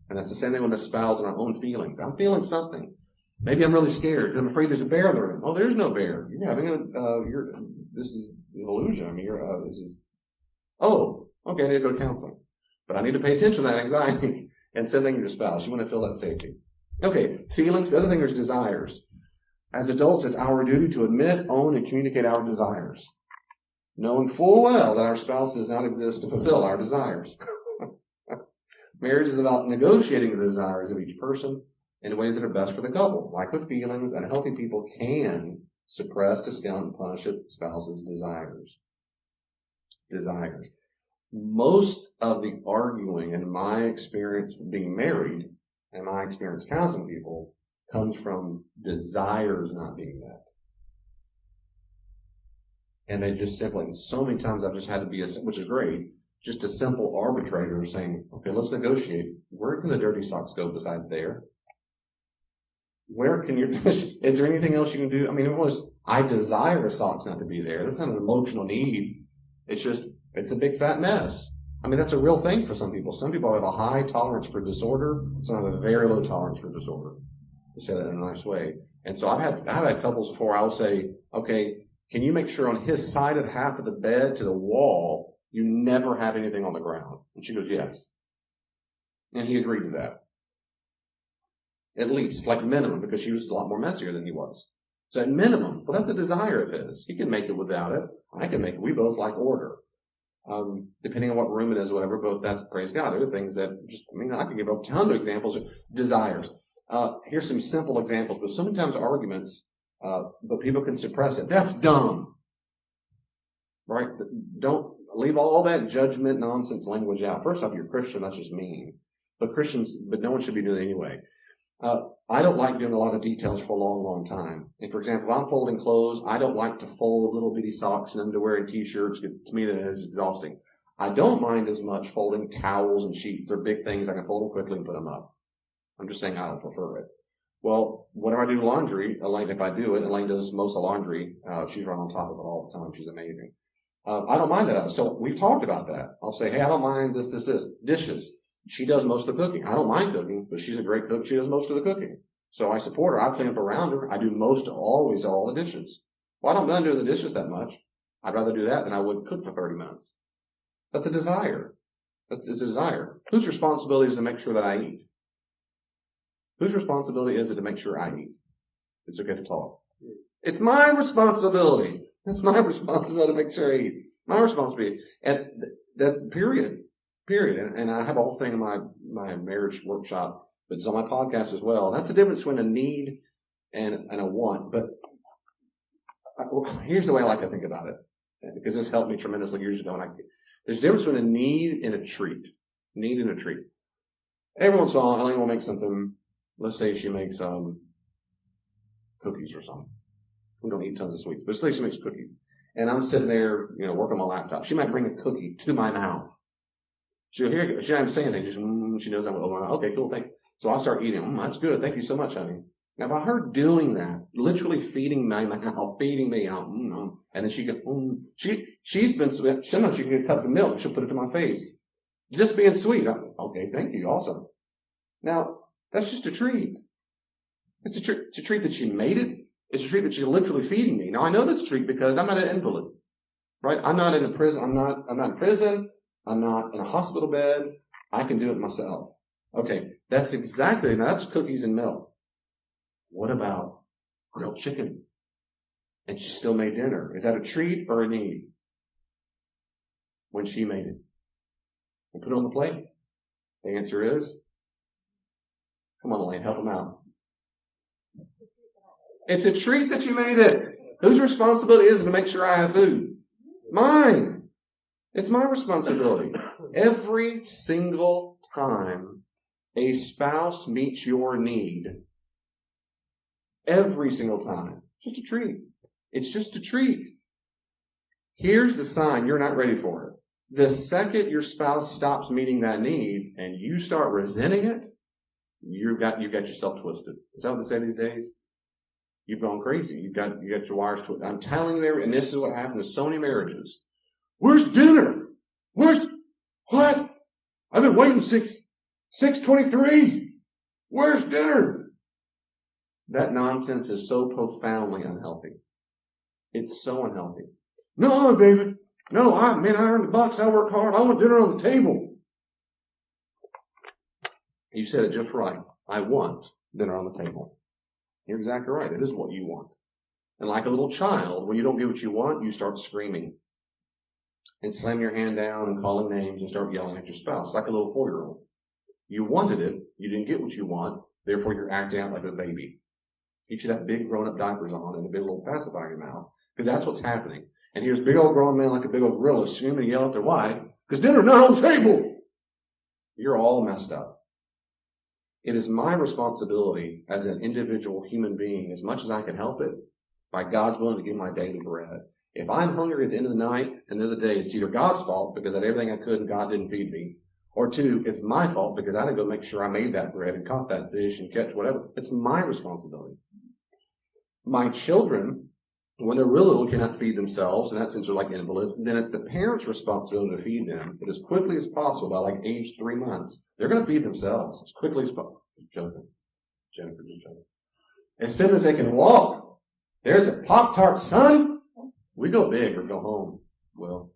And that's the same thing with the spouse and our own feelings. I'm feeling something. Maybe I'm really scared because I'm afraid there's a bear in the room. Oh, there's no bear. You're having this is an illusion. I mean, okay, I need to go to counseling. But I need to pay attention to that anxiety and send things to your spouse. You want to feel that safety. Okay, feelings. The other thing is desires. As adults, it's our duty to admit, own, and communicate our desires, knowing full well that our spouse does not exist to fulfill our desires. Marriage is about negotiating the desires of each person in ways that are best for the couple. Like with feelings, unhealthy people can suppress, discount, and punish a spouse's desires. Most of the arguing, in my experience being married, and my experience counseling people, comes from desires not being met. And they just simply, so many times I've just had to be, which is great, just a simple arbitrator saying, okay, let's negotiate. Where can the dirty socks go besides there? Where can is there anything else you can do? I mean, I desire socks not to be there. That's not an emotional need. It's a big fat mess. I mean, that's a real thing for some people. Some people have a high tolerance for disorder. Some have a very low tolerance for disorder. To say that in a nice way. And so I've had couples before. I'll say, okay, can you make sure on his side of half of the bed to the wall, you never have anything on the ground? And she goes, yes. And he agreed to that. At least, like minimum, because she was a lot more messier than he was. So at minimum, well, that's a desire of his. He can make it without it. I can make it. We both like order. Depending on what room it is, whatever, both that's, praise God. There are things that I can give a ton of examples of desires. Here's some simple examples, but sometimes arguments, but people can suppress it. That's dumb. Right? Don't leave all that judgment nonsense language out. First off, you're Christian, that's just mean. But no one should be doing it anyway. I don't like doing a lot of details for a long, long time. And for example, if I'm folding clothes, I don't like to fold little bitty socks and underwear and t-shirts. To me, that is exhausting. I don't mind as much folding towels and sheets. They're big things. I can fold them quickly and put them up. I'm just saying I don't prefer it. Well, whenever I do laundry, Elaine, if I do it, Elaine does most of the laundry. She's right on top of it all the time. She's amazing. I don't mind that. So we've talked about that. I'll say, hey, I don't mind this. Dishes. She does most of the cooking. I don't mind cooking, but she's a great cook. She does most of the cooking. So I support her. I clean up around her. I do always all the dishes. Well, I don't mind doing the dishes that much. I'd rather do that than I would cook for 30 minutes. That's a desire. It's a desire. Whose responsibility is to make sure that I eat? Whose responsibility is it to make sure I eat? It's okay to talk. It's my responsibility. It's my responsibility to make sure I eat. My responsibility. And that's period. And I have a whole thing in my marriage workshop, but it's on my podcast as well. That's the difference between a need and a want. But here's the way I like to think about it, because this helped me tremendously years ago. There's a difference between a need and a treat. Need and a treat. Every once in a while, Elaine will make something. Let's say she makes cookies or something. We don't eat tons of sweets, but let's say she makes cookies. And I'm sitting there, working on my laptop. She might bring a cookie to my mouth. She'll hear it. She doesn't say anything. She knows I'm okay, cool, thanks. So I'll start eating. That's good. Thank you so much, honey. Now, by her doing that, literally feeding my mouth, feeding me out, and then she goes, she's been sweet. Sometimes she can get a cup of milk. She'll put it to my face. Just being sweet. Okay, thank you. Awesome. Now, that's just a treat. It's a treat that she made it. It's a treat that she's literally feeding me. Now, I know that's a treat because I'm not an invalid, right? I'm not in a prison. I'm not in prison. I'm not in a hospital bed. I can do it myself. Okay, that's cookies and milk. What about grilled chicken? And she still made dinner. Is that a treat or a need? When she made it and put it on the plate. The answer is, come on, Elaine, help them out. It's a treat that you made it. Whose responsibility is it to make sure I have food? Mine. It's my responsibility. Every single time a spouse meets your need, every single time, just a treat. It's just a treat. Here's the sign you're not ready for it. The second your spouse stops meeting that need and you start resenting it, you got yourself twisted. Is that what they say these days? You've gone crazy. You got your wires twisted. I'm telling you, and this is what happens to so many marriages. Where's dinner? What? I've been waiting 6:23. Where's dinner? That nonsense is so profoundly unhealthy. It's so unhealthy. No, David. No, I earned the bucks. I work hard. I want dinner on the table. You said it just right. I want dinner on the table. You're exactly right. It is what you want. And like a little child, when you don't get what you want, you start screaming and slam your hand down and calling names and start yelling at your spouse like a little 4-year-old. You wanted it. You didn't get what you want. Therefore, you're acting out like a baby. You should have big grown-up diapers on and a big little pacifier in your mouth, because that's what's happening. And here's a big old grown man like a big old gorilla screaming and yelling at their wife, because dinner's not on the table. You're all messed up. It is my responsibility as an individual human being, as much as I can help it, by God's willing to give my daily bread. If I'm hungry at the end of the night and the end of the day, it's either God's fault because I did everything I could and God didn't feed me, or 2, it's my fault because I didn't go make sure I made that bread and caught that fish and catch whatever. It's my responsibility. My children, when they're real little, cannot feed themselves, in that sense they're like invalids, then it's the parents' responsibility to feed them. But as quickly as possible, by like age 3 months, they're going to feed themselves as quickly as possible. Jennifer, as soon as they can walk, there's a Pop-Tart, son. We go big or go home. Well,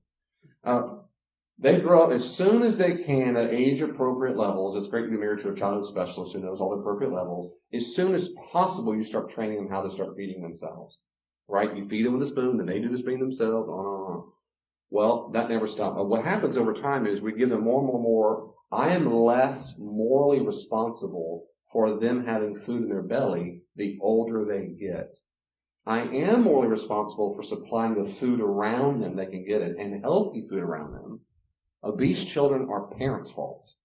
they grow up as soon as they can at age-appropriate levels. It's great to be married to a childhood specialist who knows all the appropriate levels. As soon as possible, you start training them how to start feeding themselves. Right? You feed them with a spoon, then they do the spoon themselves, on. Well, that never stops. What happens over time is we give them more and more. I am less morally responsible for them having food in their belly the older they get. I am morally responsible for supplying the food around them they can get it, and healthy food around them. Obese children are parents' faults.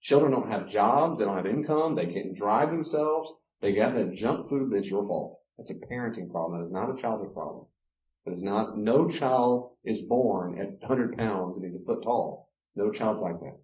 Children don't have jobs, they don't have income, they can't drive themselves, they have that junk food, that's your fault. That's a parenting problem. That is not a childhood problem. It is not, no child is born at 100 pounds and he's a foot tall. No child's like that.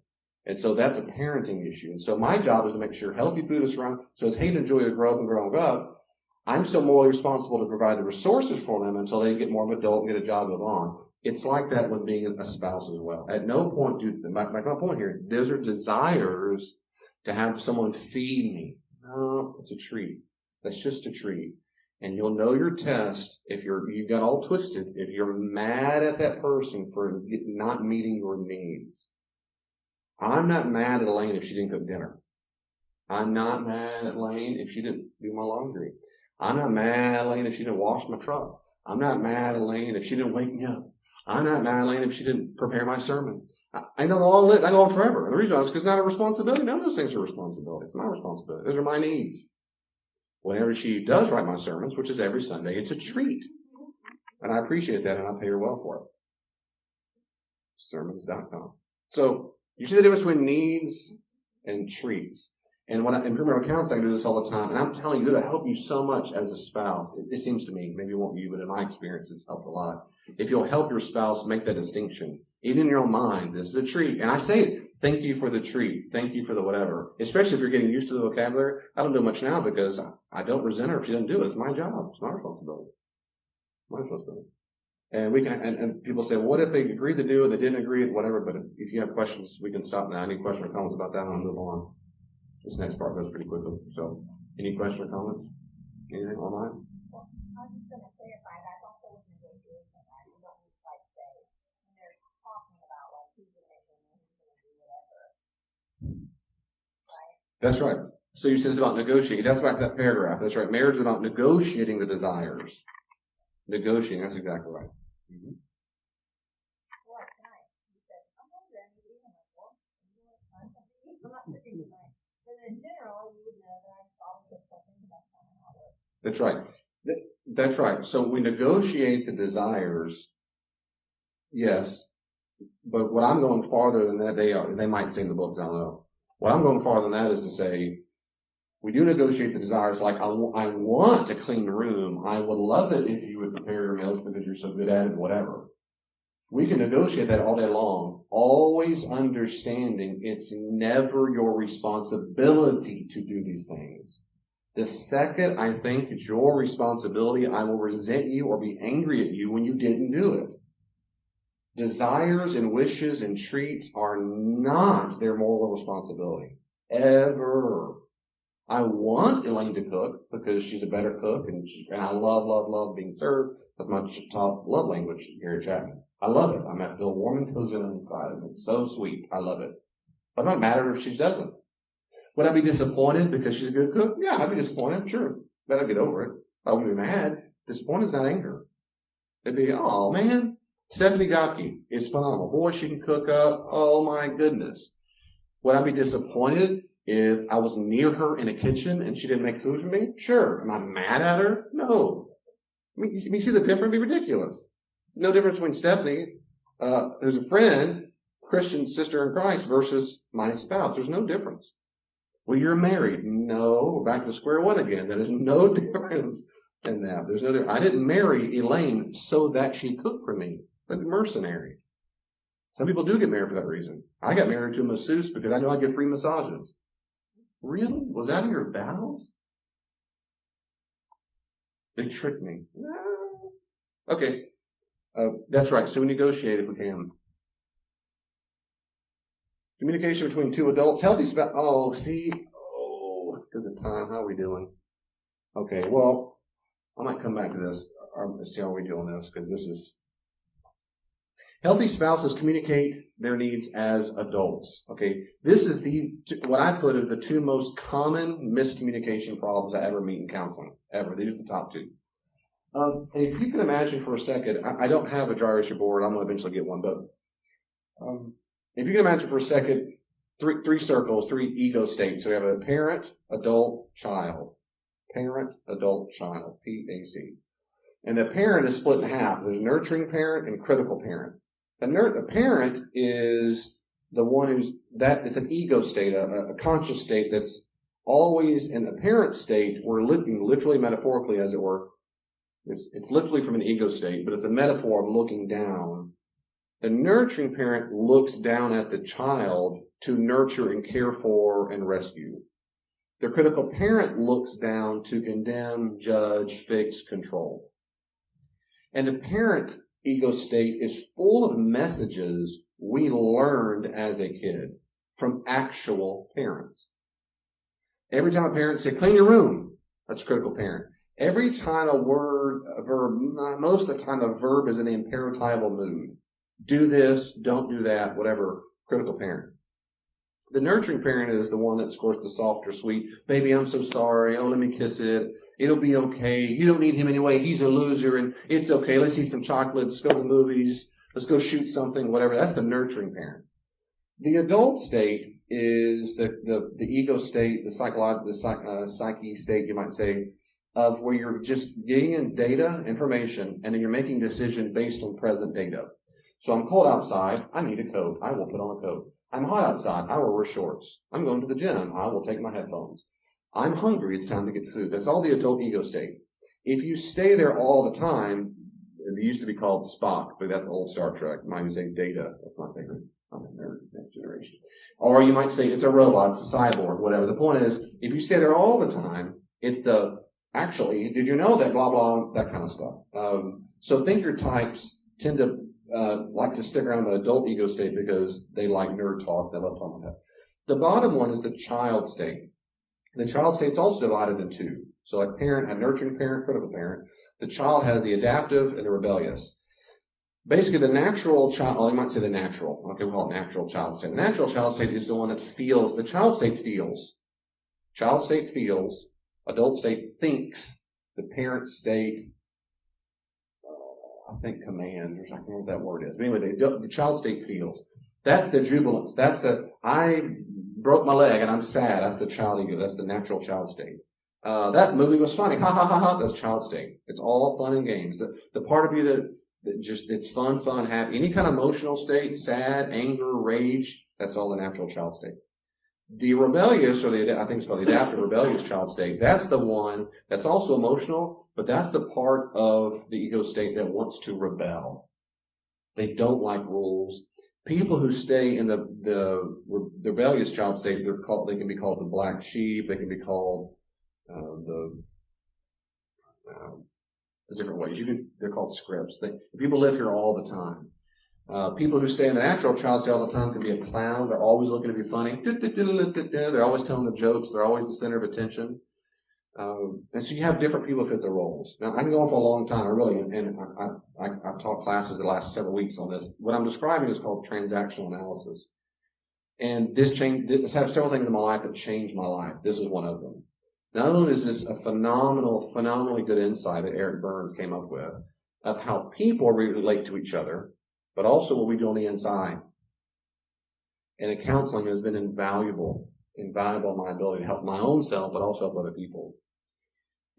And so that's a parenting issue. And so my job is to make sure healthy food is around. So as Hayden and Julia grow up and grow up, I'm still morally responsible to provide the resources for them until they get more of an adult and get a job and move on. It's like that with being a spouse as well. At no point my point here, those are desires to have someone feed me. No, it's a treat. That's just a treat. And you'll know your test if you got all twisted, if you're mad at that person for not meeting your needs. I'm not mad at Elaine if she didn't cook dinner. I'm not mad at Elaine if she didn't do my laundry. I'm not mad at Elaine if she didn't wash my truck. I'm not mad at Elaine if she didn't wake me up. I'm not mad at Elaine if she didn't prepare my sermon. I know the long list. I go on forever. And the reason is because it's not a responsibility. None of those things are responsibility. It's my responsibility. Those are my needs. Whenever she does write my sermons, which is every Sunday, it's a treat. And I appreciate that, and I pay her well for it. Sermons.com. So you see the difference between needs and treats. And in criminal counseling, I do this all the time. And I'm telling you, it'll help you so much as a spouse. It seems to me, maybe it won't you, but in my experience, it's helped a lot. If you'll help your spouse make that distinction, even in your own mind, this is a treat. And I say, thank you for the treat. Thank you for the whatever. Especially if you're getting used to the vocabulary. I don't do much now because I don't resent her if she doesn't do it. It's my job. It's my responsibility. My responsibility. And we can, and people say, well, what if they agreed to do it, they didn't agree, whatever. But if you have questions, we can stop now. Any questions or comments about that? I'll move on. This next part goes pretty quickly. So, any questions or comments? Anything online? Well, I was just going to clarify that also with negotiation, right? You don't need to like say, when they're talking about like who's going to make money, who's going to do whatever. Right? That's right. So you said it's about negotiating. That's back to that paragraph. That's right. Marriage is about negotiating the desires. Negotiating. That's exactly right. Mm-hmm. Well, like tonight, you said, I'm hungry. I need to eat. I'm like, well, you want to find something to eat? I'm not cooking tonight. But in general, you would know that I probably cook something because that's kind of how it works. That's right. That's right. So we negotiate the desires. Yes. But what I'm going farther than that, they might say in the books, I don't know. What I'm going farther than that is to say, we do negotiate the desires like, I want to clean the room. I would love it if you would prepare your meals because you're so good at it, whatever. We can negotiate that all day long, always understanding it's never your responsibility to do these things. The second I think it's your responsibility, I will resent you or be angry at you when you didn't do it. Desires and wishes and treats are not their moral responsibility. Ever. I want Elaine to cook because she's a better cook and I love being served. That's my top love language, Gary Chapman. I love it. I'm at Bill warm and cozy on the inside of it. It's so sweet. I love it. But it doesn't matter if she doesn't. Would I be disappointed because she's a good cook? Yeah, I'd be disappointed. Sure. But I'll get over it. I wouldn't be mad. Disappointed is not anger. It'd be, oh man, Stephanie Gotke is phenomenal. Boy, she can cook up. Oh my goodness. Would I be disappointed if I was near her in a kitchen and she didn't make food for me? Sure. Am I mad at her? No. I mean, you see the difference? It'd be ridiculous. It's no difference between Stephanie, who's a friend, Christian sister in Christ, versus my spouse. There's no difference. Well, you're married. No, we're back to square one again. There is no difference in that. There's no difference. I didn't marry Elaine so that she cooked for me. Like a mercenary. Some people do get married for that reason. I got married to a masseuse because I knew I'd get free massages. Really? Was that in your vows? They tricked me. No. Okay. That's right. So we negotiate if we can. Communication between two adults. Healthy spouse. Because of time. How are we doing? Okay. Well, I might come back to this. See how we're doing this because this is. Healthy spouses communicate their needs as adults. Okay. This is what I put are the two most common miscommunication problems I ever meet in counseling. Ever. These are the top two. If you can imagine for a second, I don't have a dry erasure board. I'm going to eventually get one, but if you can imagine for a second, three circles, three ego states. So we have a parent, adult, child. Parent, adult, child. PAC. And the parent is split in half. There's nurturing parent and critical parent. The parent is the one it's an ego state, a conscious state that's always in the parent state. We're living literally, metaphorically, as it were. It's literally from an ego state, but it's a metaphor of looking down. The nurturing parent looks down at the child to nurture and care for and rescue. The critical parent looks down to condemn, judge, fix, control. And the parent ego state is full of messages we learned as a kid from actual parents. Every time a parent says, clean your room, that's critical parent. Every time a verb, most of the time a verb is in the imperatival mood. Do this, don't do that, whatever, critical parent. The nurturing parent is the one that's, of course, the soft or sweet. Baby, I'm so sorry. Oh, let me kiss it. It'll be okay. You don't need him anyway. He's a loser and it's okay. Let's eat some chocolate. Let's go to the movies. Let's go shoot something, whatever. That's the nurturing parent. The adult state is the ego state, the psyche state, you might say, of where you're just getting in data, information, and then you're making a decision based on present data. So I'm cold outside. I need a coat. I will put on a coat. I'm hot outside. I will wear shorts. I'm going to the gym. I will take my headphones. I'm hungry. It's time to get food. That's all the adult ego state. If you stay there all the time, it used to be called Spock, but that's old Star Trek. Mine would say Data. That's my favorite. I'm a nerd, next generation. Or you might say it's a robot, it's a cyborg, whatever. The point is, if you stay there all the time, it's actually, did you know that, blah, blah, that kind of stuff. So thinker types tend to like to stick around the adult ego state because they like nerd talk. They love talking about that. The bottom one is the child state. The child state's also divided in two. So a parent, a nurturing parent, critical parent. The child has the adaptive and the rebellious. Basically, the natural child, you might say the natural. Okay, we call it natural child state. The natural child state is the one that feels. The child state feels. Child state feels. Adult state thinks. The parent state, I think commands, or I can't remember what that word is. But anyway, the child state feels. That's the jubilance. That's I broke my leg and I'm sad. That's the child ego. That's the natural child state. That movie was funny. Ha, ha, ha, ha. That's child state. It's all fun and games. The part of you that just, it's fun, happy. Any kind of emotional state, sad, anger, rage, that's all the natural child state. The rebellious, or I think it's called the adaptive rebellious child state, that's the one that's also emotional, but that's the part of the ego state that wants to rebel. They don't like rules. People who stay in the rebellious child state, they can be called the black sheep, they can be called there's different ways. They're called scripts. People live here all the time. People who stay in the natural child state all the time can be a clown. They're always looking to be funny. They're always telling the jokes. They're always the center of attention. And so you have different people fit their roles. Now, I can go on for a long time. I've taught classes the last several weeks on this. What I'm describing is called transactional analysis. And this have several things in my life that changed my life. This is one of them. Not only is this a phenomenally good insight that Eric Burns came up with of how people relate to each other, but also what we do on the inside. And the counseling has been invaluable in my ability to help my own self, but also help other people.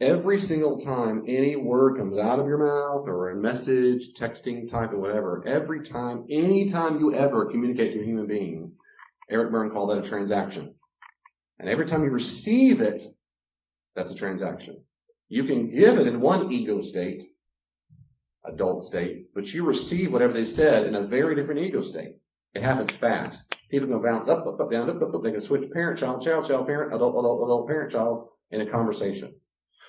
Every single time any word comes out of your mouth or a message, texting, typing, whatever, anytime you ever communicate to a human being, Eric Berne called that a transaction. And every time you receive it, that's a transaction. You can give it in one ego state, adult state, but you receive whatever they said in a very different ego state. It happens fast. People can bounce up, down, up. They can switch parent, child, parent, adult, parent, child in a conversation.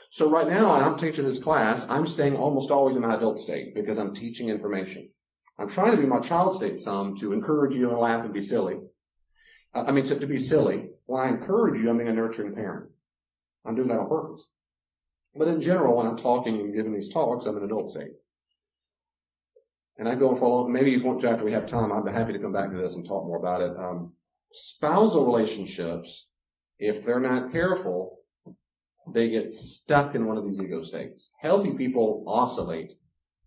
So right now, I'm teaching this class. I'm staying almost always in my adult state because I'm teaching information. I'm trying to be my child state some to encourage you and laugh and be silly. To be silly. When I encourage you, I'm being a nurturing parent. I'm doing that on purpose. But in general, when I'm talking and giving these talks, I'm in adult state. And I go for a long, maybe after we have time, I'd be happy to come back to this and talk more about it. Spousal relationships, if they're not careful, they get stuck in one of these ego states. Healthy people oscillate.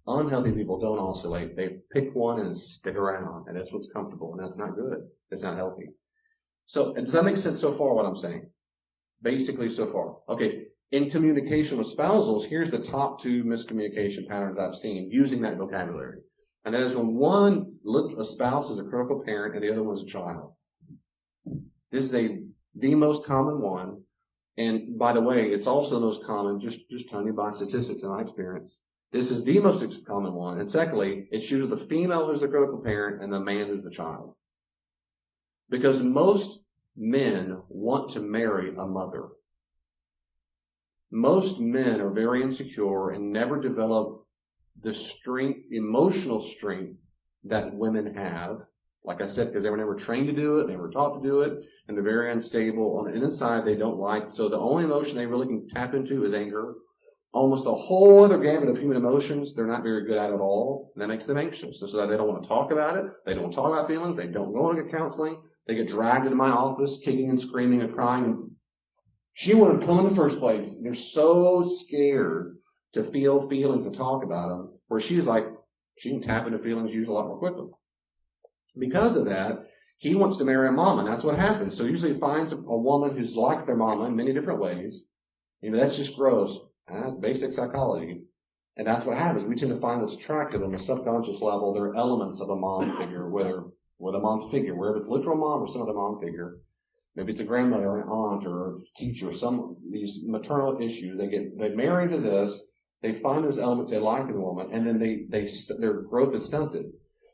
Unhealthy people don't oscillate. They pick one and stick around, and that's what's comfortable, and that's not good. It's not healthy. So, does that make sense so far, what I'm saying? Basically so far. Okay, in communication with spousals, here's the top two miscommunication patterns I've seen using that vocabulary. And that is when a spouse is a critical parent and the other one is a child. This is the most common one. And by the way, it's also the most common, just telling you by statistics in my experience. This is the most common one. And secondly, it's usually the female who's the critical parent and the man who's the child. Because most men want to marry a mother. Most men are very insecure and never develop the strength, emotional strength that women have. Like I said, because they were never trained to do it, they were taught to do it, and they're very unstable. On the inside, they don't like. So the only emotion they really can tap into is anger. Almost a whole other gamut of human emotions they're not very good at all. And that makes them anxious. So that they don't want to talk about it. They don't talk about feelings. They don't go to get counseling. They get dragged into my office, kicking and screaming and crying. She wanted to come in the first place. They're so scared to feel feelings and talk about them, where she's like, she can tap into feelings usually a lot more quickly. Because of that, he wants to marry a mama, and that's what happens. So usually he finds a woman who's like their mama in many different ways. That's just gross. That's basic psychology. And that's what happens. We tend to find what's attractive on the subconscious level. There are elements of a mom figure, whether it's literal mom or some other mom figure. Maybe it's a grandmother or an aunt or a teacher, these maternal issues. They marry to this. They find those elements they like in the woman, and then their growth is stunted.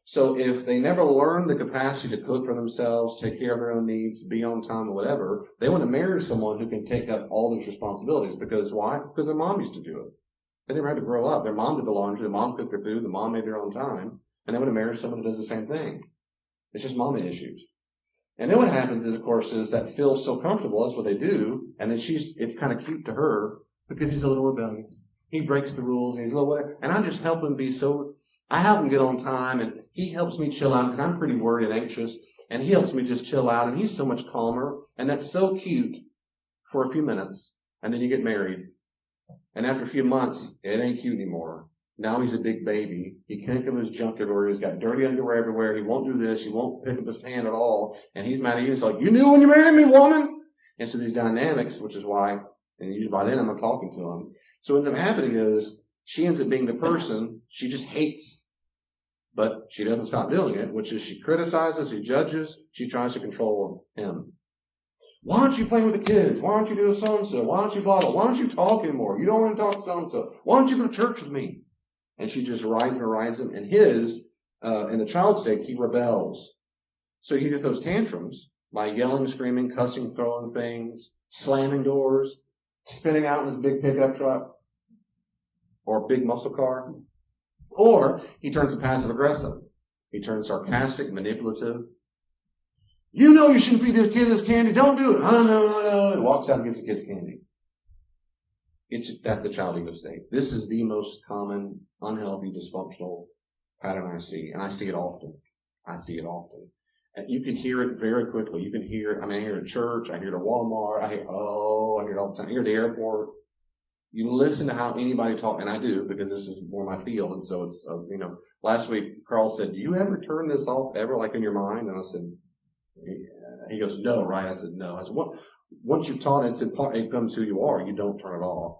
So if they never learn the capacity to cook for themselves, take care of their own needs, be on time or whatever, they want to marry someone who can take up all those responsibilities. Because why? Because their mom used to do it. They never had to grow up. Their mom did the laundry, the mom cooked their food, the mom made their own time, and they want to marry someone who does the same thing. It's just mommy issues. And then what happens is, of course, is that Phil's so comfortable, that's what they do, and then it's kind of cute to her because he's a little rebellious. He breaks the rules, and he's a little whatever, and I just help him I help him get on time, and he helps me chill out because I'm pretty worried and anxious, and he helps me just chill out, and he's so much calmer, and that's so cute for a few minutes, and then you get married, and after a few months, it ain't cute anymore. Now he's a big baby. He can't come his junk everywhere. He's got dirty underwear everywhere. He won't do this. He won't pick up his hand at all, and he's mad at you. He's like, you knew when you married me, woman? And so these dynamics, which is why, and usually by then I'm not talking to him. So what ends up happening is she ends up being the person she just hates. But she doesn't stop doing it, which is she criticizes, she judges, she tries to control him. Why aren't you playing with the kids? Why aren't you doing so-and-so? Why aren't you blah, blah? Why don't you talk anymore? You don't want to talk to so-and-so. Why don't you go to church with me? And she just rides him. And in the child state, he rebels. So he gets those tantrums by yelling, screaming, cussing, throwing things, slamming doors, spinning out in his big pickup truck or big muscle car. Or he turns passive aggressive. He turns sarcastic, manipulative. You know you shouldn't feed this kid this candy. Don't do it. I know. And walks out and gives the kids candy. That's the child ego state. This is the most common, unhealthy, dysfunctional pattern I see. And I see it often. And you can hear it very quickly. You can hear it. I hear it at church. I hear it at Walmart. I hear it all the time. I hear it at the airport. You listen to how anybody talk, and I do because this is more my field. And so it's, last week Carl said, do you ever turn this off ever, like in your mind? And I said, he goes, no, right? I said, no. I said, once you've taught it, it becomes who you are. You don't turn it off.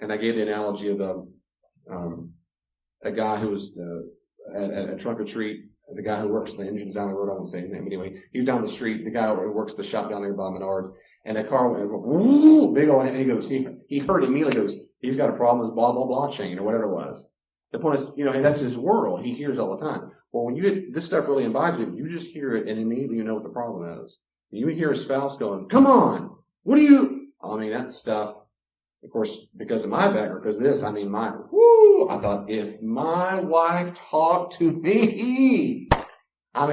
And I gave the analogy of a guy who was at a trunk or treat. The guy who works the engines down the road, I won't say his name anyway. He was down the street. The guy who works the shop down there by Menards, and that car went woo, big old, and he goes, he heard it immediately. Goes, he's got a problem with blah blah blah chain or whatever it was. The point is, and that's his world. He hears all the time. Well, when you get this stuff really imbibes you, you just hear it, and immediately you know what the problem is. And you hear a spouse going, "Come on, what do you?" That stuff. Of course, because of my background, because of this, I thought, if my wife talked to me, I'd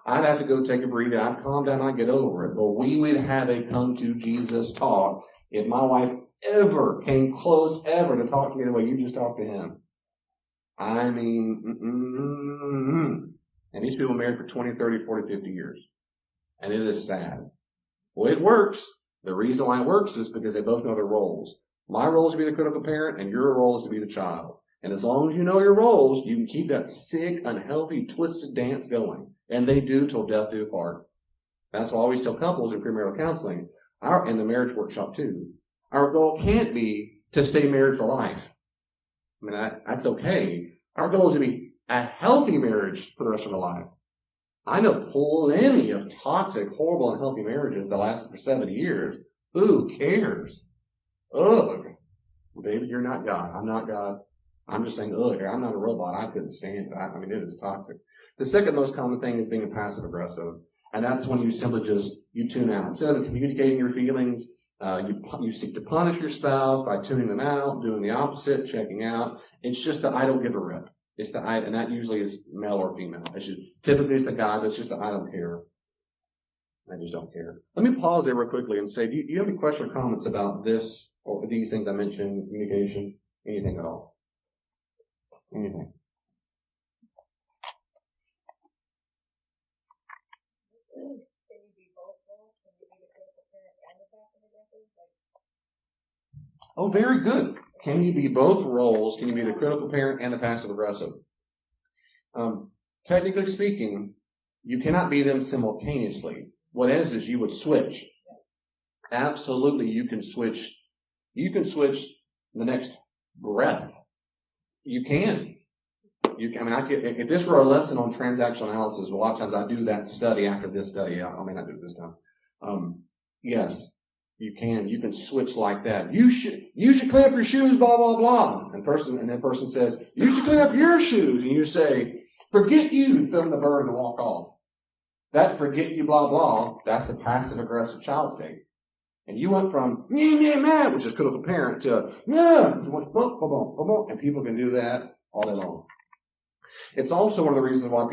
have to go take a breather. I'd calm down. I'd get over it. But we would have a come to Jesus talk if my wife ever came close ever to talk to me the way you just talked to him. And these people married for 20, 30, 40, 50 years. And it is sad. Well, it works. The reason why it works is because they both know their roles. My role is to be the critical parent, and your role is to be the child. And as long as you know your roles, you can keep that sick, unhealthy, twisted dance going. And they do till death do part. That's why I always tell couples in premarital counseling, and the marriage workshop too, our goal can't be to stay married for life. That's okay. Our goal is to be a healthy marriage for the rest of our life. I know plenty of toxic, horrible, unhealthy marriages that lasted for 70 years. Who cares? Ugh. Baby, you're not God. I'm not God. I'm just saying, ugh, I'm not a robot. I couldn't stand it. I mean, it is toxic. The second most common thing is being a passive aggressive. And that's when you simply you tune out. Instead of communicating your feelings, you seek to punish your spouse by tuning them out, doing the opposite, checking out. It's just the I don't give a rip. It's the I, and that usually is male or female. Typically it's the guy, but it's just the I don't care. I just don't care. Let me pause there real quickly and say, do you have any questions or comments about this or these things I mentioned, communication, anything at all? Anything? Oh, very good. Can you be both roles? Can you be the critical parent and the passive aggressive? Technically speaking, you cannot be them simultaneously. What is you would switch. Absolutely, you can switch. You can switch the next breath. You can. If this were a lesson on transactional analysis, a lot of times I do that study after this study. I may not do it this time. Yes, you can. You can switch like that. You should clean up your shoes, blah, blah, blah. And that person says, you should clean up your shoes. And you say, forget you, throw the bird and walk off. That forget you, blah, blah, that's the passive aggressive child state. And you went from, which is critical parent, to, you went, and people can do that all day long. It's also one of the reasons why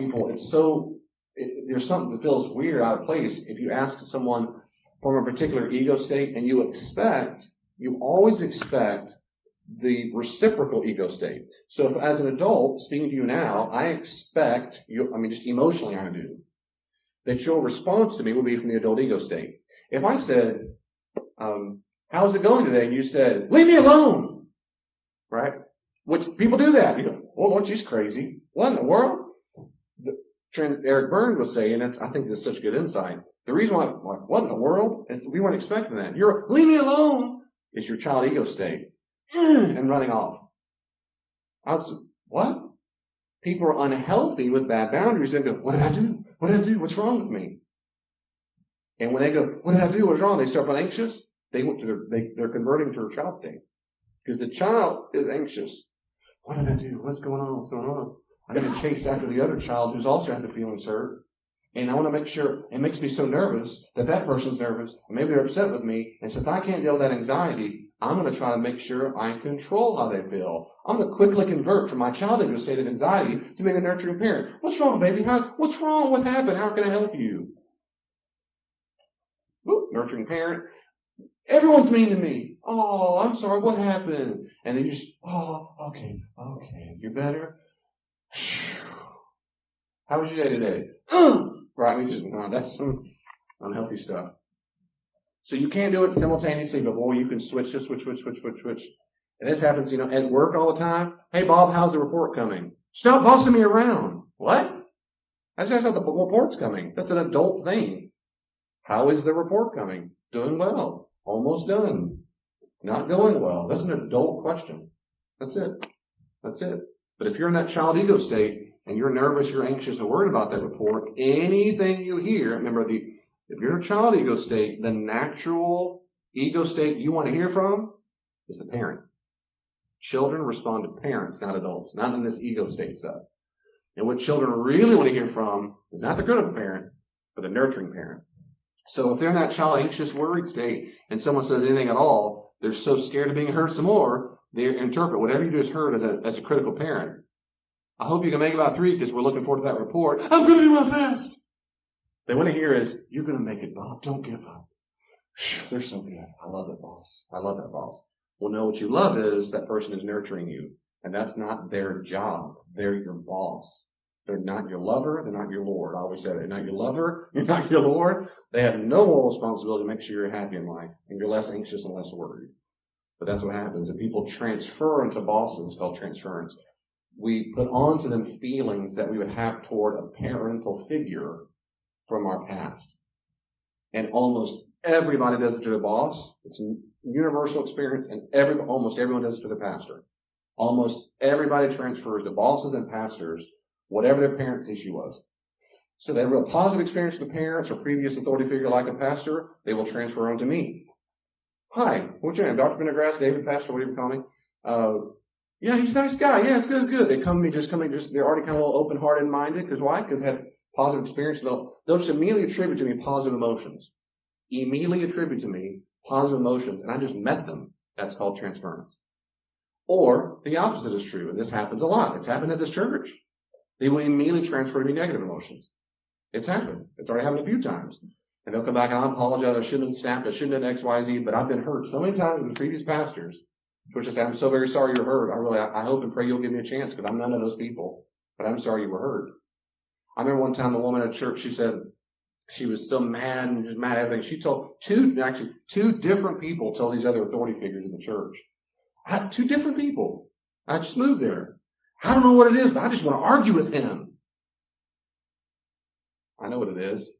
there's something that feels weird, out of place. If you ask someone from a particular ego state and you always expect the reciprocal ego state. So if as an adult, speaking to you now, I expect just emotionally I do, that your response to me will be from the adult ego state. If I said, how's it going today? And you said, leave me alone. Right? Which people do that. You go, well, Lord, she's crazy. What in the world? Eric Byrne was saying, I think this is such good insight. The reason why, what in the world? Is we weren't expecting that. Leave me alone is your child ego state. And running off. I was, what? People are unhealthy with bad boundaries. They go, what did I do? What did I do? What's wrong with me? And when they go, what did I do? What's wrong? They start feeling anxious. They're converting to a child state. Because the child is anxious. What did I do? What's going on? What's going on? I'm going to chase after the other child who's also had the feelings hurt. And I want to make sure, it makes me so nervous that person's nervous. And maybe they're upset with me. And since I can't deal with that anxiety, I'm going to try to make sure I control how they feel. I'm going to quickly convert from my child into a state of anxiety to being a nurturing parent. What's wrong, baby? What's wrong? What happened? How can I help you? Whoop, nurturing parent. Everyone's mean to me. Oh, I'm sorry. What happened? And then you just, okay. You're better? How was your day today? Right? That's some unhealthy stuff. So you can't do it simultaneously, but boy, you can switch. And this happens, at work all the time. Hey, Bob, how's the report coming? Stop bossing me around. What? I just asked how the report's coming. That's an adult thing. How is the report coming? Doing well. Almost done. Not going well. That's an adult question. That's it. But if you're in that child ego state and you're nervous, you're anxious, or worried about that report, anything you hear, remember if you're in a child ego state, the natural ego state you want to hear from is the parent. Children respond to parents, not adults, not in this ego state stuff. And what children really want to hear from is not the critical parent, but the nurturing parent. So if they're in that child anxious, worried state and someone says anything at all, they're so scared of being hurt some more, they interpret whatever you do as hurt as a critical parent. I hope you can make about 3 because we're looking forward to that report. I'm going to do my best. They want to hear is, you're going to make it, Bob. Don't give up. They're so good. I love that boss. Well, no, what you love is that person is nurturing you. And that's not their job. They're your boss. They're not your lover. They're not your Lord. I always say that. They're not your lover. You're not your Lord. They have no moral responsibility to make sure you're happy in life and you're less anxious and less worried. But that's what happens. And people transfer into bosses. It's called transference. We put onto them feelings that we would have toward a parental figure from our past. And almost everybody does it to a boss. It's a universal experience, and almost everyone does it to their pastor. Almost everybody transfers to bosses and pastors whatever their parents' issue was. So they have a real positive experience with the parents or previous authority figure like a pastor, they will transfer on to me. Hi, what's your name? Dr. Pendergrass, David, Pastor, whatever you call me. Yeah, he's a nice guy. Yeah, it's good. They come to me, they're already kind of a little open-hearted and minded. Because why? Because they had positive experience. They'll just immediately attribute to me positive emotions. Immediately attribute to me positive emotions. And I just met them. That's called transference. Or the opposite is true. And this happens a lot. It's happened at this church. They will immediately transfer to me negative emotions. It's happened. It's already happened a few times. And they'll come back and I apologize. I shouldn't have snapped. I shouldn't have X, Y, Z. But I've been hurt so many times with the previous pastors, which I say, I'm so very sorry you're hurt. I hope and pray you'll give me a chance because I'm none of those people. But I'm sorry you were hurt. I remember one time a woman at church, she said she was so mad and just mad at everything. She told two different people told these other authority figures in the church. Two different people. I just moved there. I don't know what it is, but I just want to argue with him. I know what it is.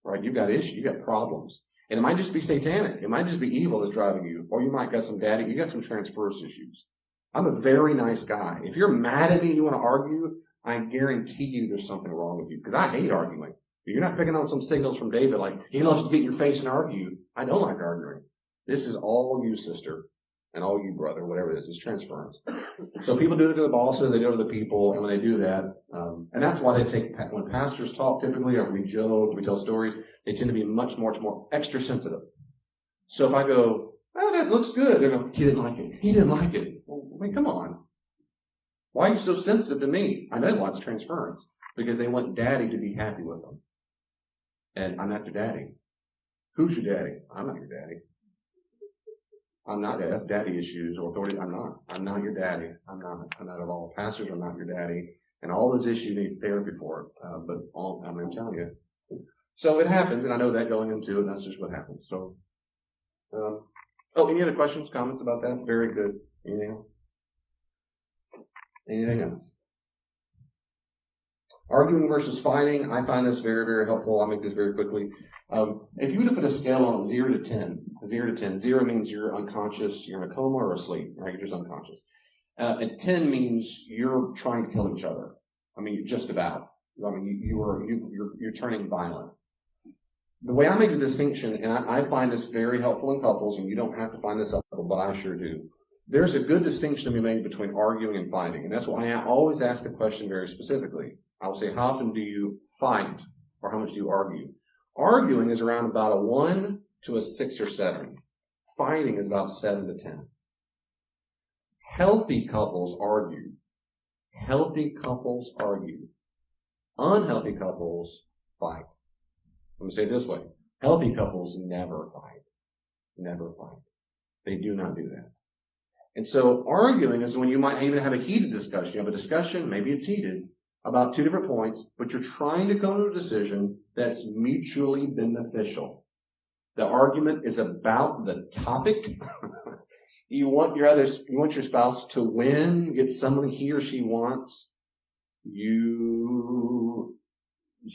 Right? You've got issues. You've got problems. And it might just be satanic. It might just be evil that's driving you. Or you might got some you got some transverse issues. I'm a very nice guy. If you're mad at me and you want to argue, I guarantee you there's something wrong with you. Because I hate arguing. You're not picking on some signals from David like he loves to get in your face and argue. I don't like arguing. This is all you, sister. And all you, brother, whatever it is, it's transference. So people do it to the bosses, they do it to the people, and when they do that, and that's why when pastors talk typically, or we joke, we tell stories, they tend to be much more extra sensitive. So if I go, oh, that looks good, they go, he didn't like it. He didn't like it. Well, I mean, come on. Why are you so sensitive to me? I know why it's transference, because they want daddy to be happy with them. And I'm not your daddy. Who's your daddy? I'm not your daddy. I'm not. That's daddy issues or authority. I'm not. I'm not your daddy. I'm not at all. Pastors are not your daddy. And all those issues need therapy for it. I'm telling you. So it happens, and I know that going into it, and that's just what happens. So, any other questions, comments about that? Very good. Anything else? Anything else? Arguing versus fighting, I find this very, very helpful. I'll make this very quickly. If you were to put a scale on 0 to 10, 0 means you're unconscious, you're in a coma or asleep, right? You're just unconscious. And 10 means you're trying to kill each other. I mean, just about. I mean, you're turning violent. The way I make the distinction, and I find this very helpful in couples, and you don't have to find this helpful, but I sure do. There's a good distinction to be made between arguing and fighting, and that's why I always ask the question very specifically. I will say, how often do you fight, or how much do you argue? Arguing is around about a 1 to a 6 or 7. Fighting is about 7 to 10. Healthy couples argue. Healthy couples argue. Unhealthy couples fight. Let me say it this way. Healthy couples never fight. Never fight. They do not do that. And so arguing is when you might even have a heated discussion. You have a discussion, maybe it's heated, about 2 different points, but you're trying to come to a decision that's mutually beneficial. The argument is about the topic. You want your spouse to win, get something he or she wants. You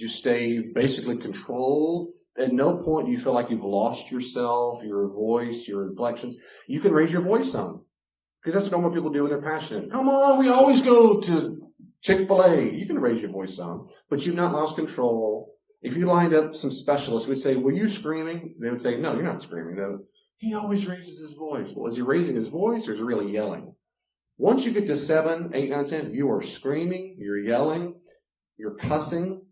stay basically controlled. At no point do you feel like you've lost yourself, your voice, your inflections. You can raise your voice some. Because that's what normal people do when they're passionate. Come on, we always go to Chick-fil-A. You can raise your voice some, but you've not lost control. If you lined up some specialists, we'd say, were you screaming? They would say, no, you're not screaming. He always raises his voice. Well, is he raising his voice or is he really yelling? Once you get to 7, 8, 9, 10, you are screaming, you're yelling, you're cussing.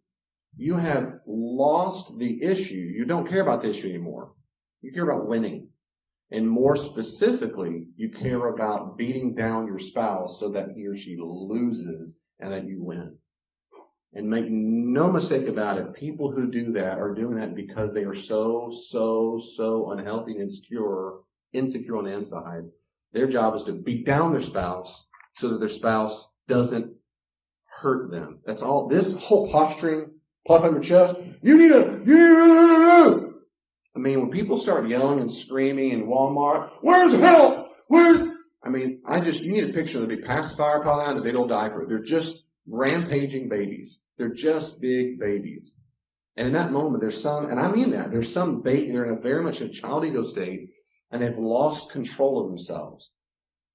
You have lost the issue. You don't care about the issue anymore. You care about winning. And more specifically, you care about beating down your spouse so that he or she loses and that you win. And make no mistake about it, people who do that are doing that because they are so unhealthy and insecure on the inside. Their job is to beat down their spouse so that their spouse doesn't hurt them. That's all. This whole posturing, puff on your chest, I mean, when people start yelling and screaming in Walmart, where's help? You need a picture of the big pacifier probably on the big old diaper. They're just rampaging babies. They're just big babies. And in that moment, there's some baby, they're in a very much a child ego state, and they've lost control of themselves.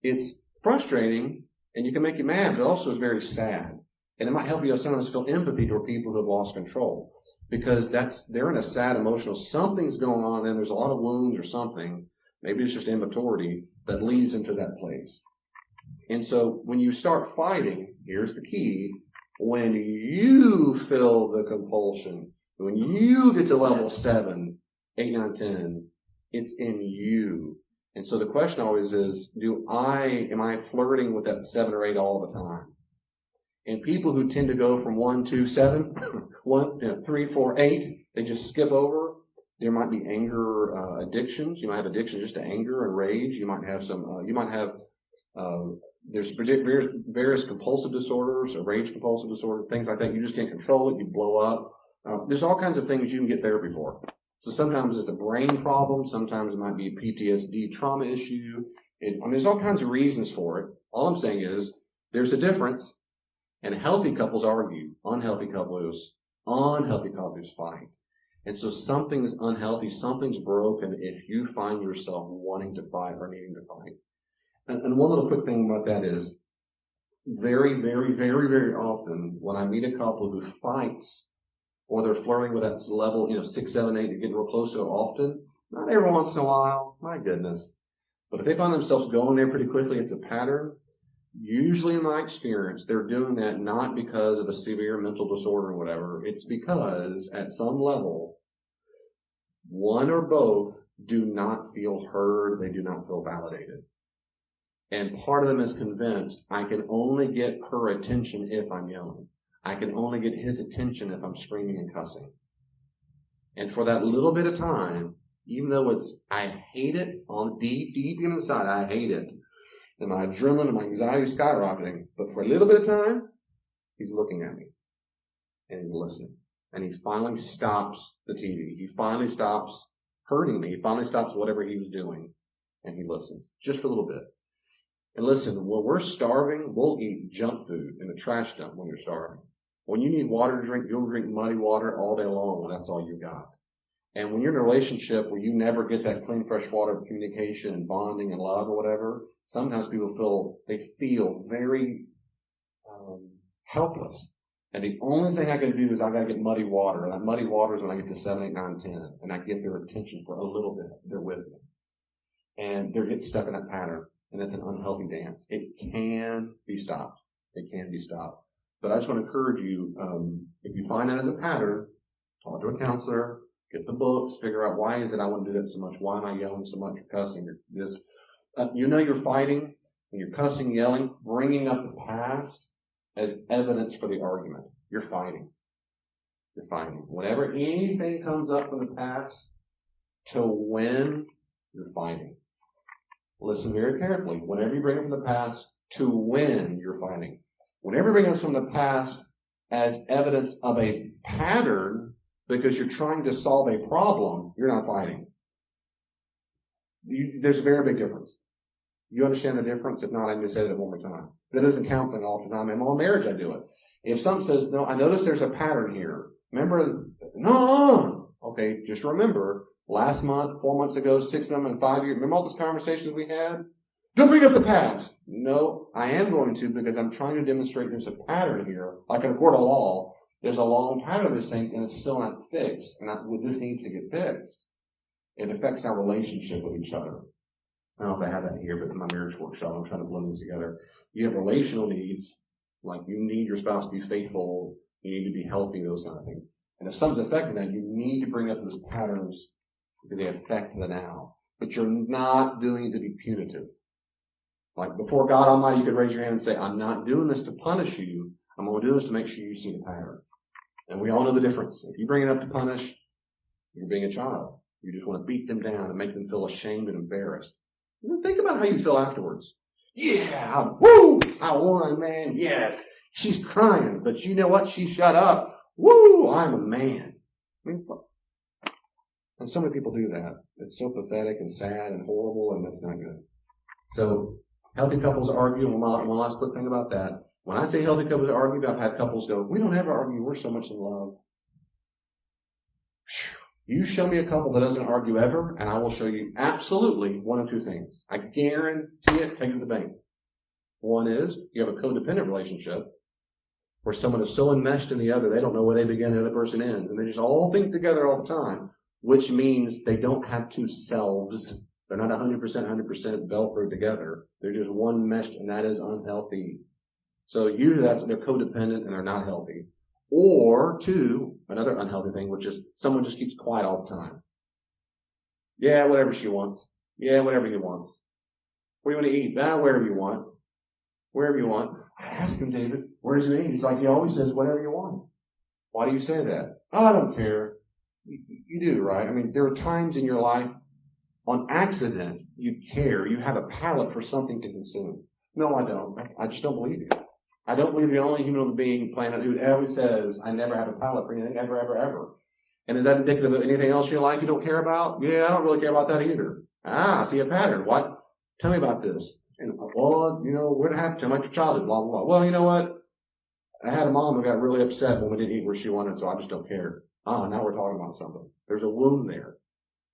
It's frustrating, and you can make you mad, but also it's very sad. And it might help you sometimes feel empathy toward people who have lost control. Because they're in a sad emotional, something's going on, and there's a lot of wounds or something Maybe it's just immaturity that leads them to that place. And so when you start fighting, here's the key. When you feel the compulsion, when you get to level 7, 8, 9, 10, it's in you. And so the question always is, am I flirting with that 7 or 8 all the time? And people who tend to go from 1 to 7, 3, 4, 8, they just skip over. There might be anger addictions. You might have addictions just to anger and rage. You might have there's various compulsive disorders, a rage compulsive disorder, things like that. You just can't control it. You blow up. There's all kinds of things you can get therapy for. So sometimes it's a brain problem. Sometimes it might be a PTSD trauma issue. There's all kinds of reasons for it. All I'm saying is there's a difference. And healthy couples argue. Unhealthy couples fight. And so something's unhealthy, something's broken if you find yourself wanting to fight or needing to fight. And one little quick thing about that is, very, very, very, very often when I meet a couple who fights or they're flirting with that level, 6, 7, 8, you're getting real close so often, not every once in a while, my goodness. But if they find themselves going there pretty quickly, it's a pattern. Usually in my experience, they're doing that not because of a severe mental disorder or whatever. It's because at some level, one or both do not feel heard. They do not feel validated. And part of them is convinced, I can only get her attention if I'm yelling. I can only get his attention if I'm screaming and cussing. And for that little bit of time, even though I hate it on deep inside, I hate it. And my adrenaline and my anxiety is skyrocketing. But for a little bit of time, he's looking at me. And he's listening. And he finally stops the TV. He finally stops hurting me. He finally stops whatever he was doing. And he listens. Just for a little bit. And listen, when we're starving, we'll eat junk food in the trash dump when you're starving. When you need water to drink, you'll drink muddy water all day long when that's all you got. And when you're in a relationship where you never get that clean, fresh water of communication and bonding and love or whatever, sometimes people feel very helpless. And the only thing I can do is I got to get muddy water. And that muddy water is when I get to 7, 8, 9, 10. And I get their attention for a little bit. They're with me. And they're getting stuck in that pattern. And it's an unhealthy dance. It can be stopped. It can be stopped. But I just want to encourage you, if you find that as a pattern, talk to a counselor, get the books, figure out why is it I want to do that so much? Why am I yelling so much or cussing or this? You're fighting and you're cussing, yelling, bringing up the past as evidence for the argument. You're fighting. You're fighting. Whenever anything comes up from the past to win, you're fighting. Listen very carefully. Whenever you bring it from the past to win, you're fighting. Whenever you bring it from the past as evidence of a pattern because you're trying to solve a problem, you're not fighting. There's a very big difference. You understand the difference? If not, I can just say that one more time. That isn't counseling all the time. In my marriage, I do it. If something says, no, I notice there's a pattern here. Remember, no. Okay, just remember, last month, 4 months ago, 6 months, and 5 years, remember all those conversations we had? Don't bring up the past. No, I am going to because I'm trying to demonstrate there's a pattern here. Like in a court of law, there's a long pattern of these things and it's still not fixed. And this needs to get fixed. It affects our relationship with each other. I don't know if I have that here, but in my marriage workshop, I'm trying to blend this together. You have relational needs, like you need your spouse to be faithful, you need to be healthy, those kind of things. And if something's affecting that, you need to bring up those patterns because they affect the now. But you're not doing it to be punitive. Like before God Almighty, you could raise your hand and say, I'm not doing this to punish you. I'm going to do this to make sure you see the pattern. And we all know the difference. If you bring it up to punish, you're being a child. You just want to beat them down and make them feel ashamed and embarrassed. And then think about how you feel afterwards. Yeah, woo, I won, man. Yes, she's crying, but you know what? She shut up. Woo, I'm a man. I mean, and so many people do that. It's so pathetic and sad and horrible, and that's not good. So healthy couples argue. And one last quick thing about that. When I say healthy couples argue, I've had couples go, we don't ever argue. We're so much in love. You show me a couple that doesn't argue ever, and I will show you absolutely one of two things. I guarantee it, take it to the bank. One is you have a codependent relationship where someone is so enmeshed in the other, they don't know where they begin and the other person ends. And they just all think together all the time, which means they don't have two selves. They're not 100% Velcro together. They're just one mesh, and that is unhealthy. So usually they're codependent and they're not healthy. Or two, another unhealthy thing, which is someone just keeps quiet all the time. Yeah, whatever she wants. Yeah, whatever he wants. What do you want to eat? Wherever you want. Wherever you want. I asked him, David, where does he eat? He's like, he always says, whatever you want. Why do you say that? Oh, I don't care. You do, right? I mean, there are times in your life, on accident, you care. You have a palate for something to consume. No, I don't. I just don't believe you. I don't believe you're the only human being on the planet who ever says, I never have a palate for anything, ever, ever, ever. And is that indicative of anything else in your life you don't care about? Yeah, I don't really care about that either. I see a pattern. What? Tell me about this. And, well, what happened to my childhood? Blah, blah, blah. Well, you know what? I had a mom who got really upset when we didn't eat where she wanted, so I just don't care. Now we're talking about something. There's a wound there.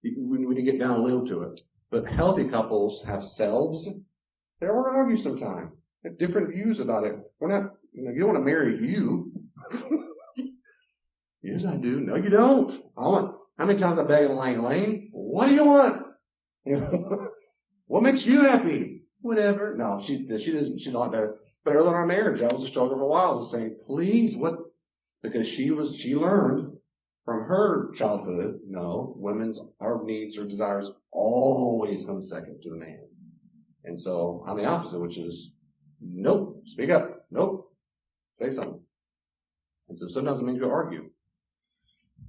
We need to get down low to it. But healthy couples have selves. They're going to argue sometime. They have different views about it. We're not, you don't want to marry you. Yes, I do. No, you don't. How many times I beg Elaine, what do you want? What makes you happy? Whatever. No, she doesn't, she's a lot better. But early in our marriage, that was a struggle for a while, to say, please, what? Because she learned from her childhood, no, our needs or desires always come second to the man's. And so I'm the opposite, which is, nope, speak up. Nope, say something. And so sometimes it means we argue,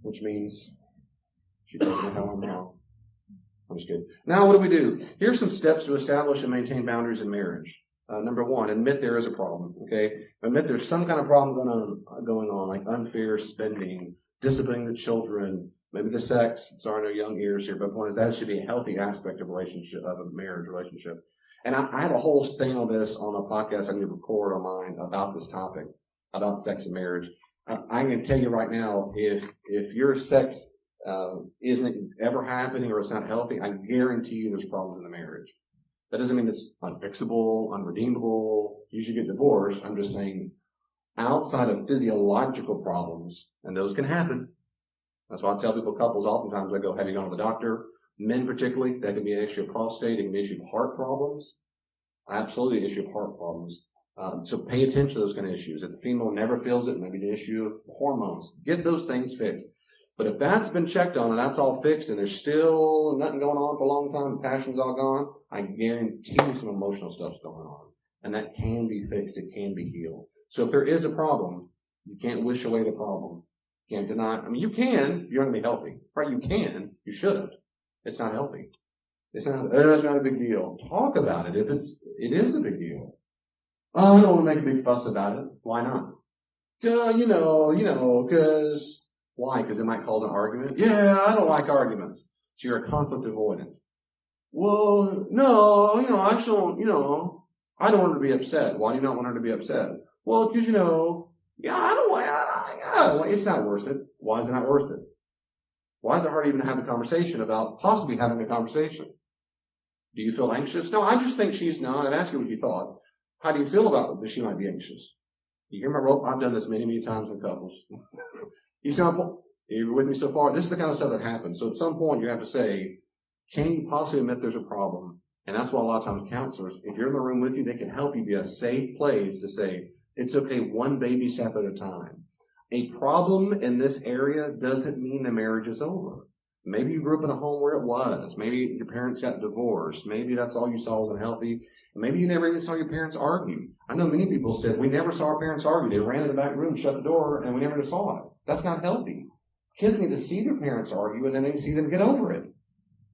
which means she tells me how I'm wrong. I'm just kidding. Now, what do? Here's some steps to establish and maintain boundaries in marriage. Number one, admit there is a problem. Okay, admit there's some kind of problem going on, like unfair spending, disciplining the children, maybe the sex. Sorry, no young ears here, but the point is that should be a healthy aspect of a marriage relationship. And I have a whole thing on this on a podcast I need to record on mine about this topic, about sex and marriage. I'm going to tell you right now, if your sex isn't ever happening or it's not healthy, I guarantee you there's problems in the marriage. That doesn't mean it's unfixable, unredeemable. You should get divorced. I'm just saying, outside of physiological problems, and those can happen. That's why I tell people, couples, oftentimes I go, have you gone to the doctor? Men particularly, that can be an issue of prostate, it can be an issue of heart problems. Absolutely an issue of heart problems. So pay attention to those kind of issues. If the female never feels it, maybe an issue of hormones. Get those things fixed. But if that's been checked on and that's all fixed and there's still nothing going on for a long time, the passion's all gone, I guarantee you some emotional stuff's going on. And that can be fixed. It can be healed. So if there is a problem, you can't wish away the problem. You can't deny. I mean, you can. You're going to be healthy. Right? You can. You shouldn't. It's not healthy. It's not a big deal. Talk about it if it is a big deal. Oh, I don't want to make a big fuss about it. Why not? Because why? Because it might cause an argument. Yeah, I don't like arguments. So you're a conflict avoidant. Well, no, I don't want her to be upset. Why do you not want her to be upset? Well, because, it's not worth it. Why is it not worth it? Why is it hard to even have the conversation about possibly having a conversation? Do you feel anxious? No, I just think I'd ask you what you thought. How do you feel about that she might be anxious? You remember, I've done this many, many times in couples. You see my point? You're with me so far? This is the kind of stuff that happens. So at some point you have to say, can you possibly admit there's a problem? And that's why a lot of times counselors, if you're in the room with you, they can help you be a safe place to say, it's okay, one baby step at a time. A problem in this area doesn't mean the marriage is over. Maybe you grew up in a home where it was. Maybe your parents got divorced. Maybe that's all you saw was unhealthy. Maybe you never even saw your parents argue. I know many people said, we never saw our parents argue. They ran in the back room, shut the door, and we never saw it. That's not healthy. Kids need to see their parents argue, and then they see them get over it.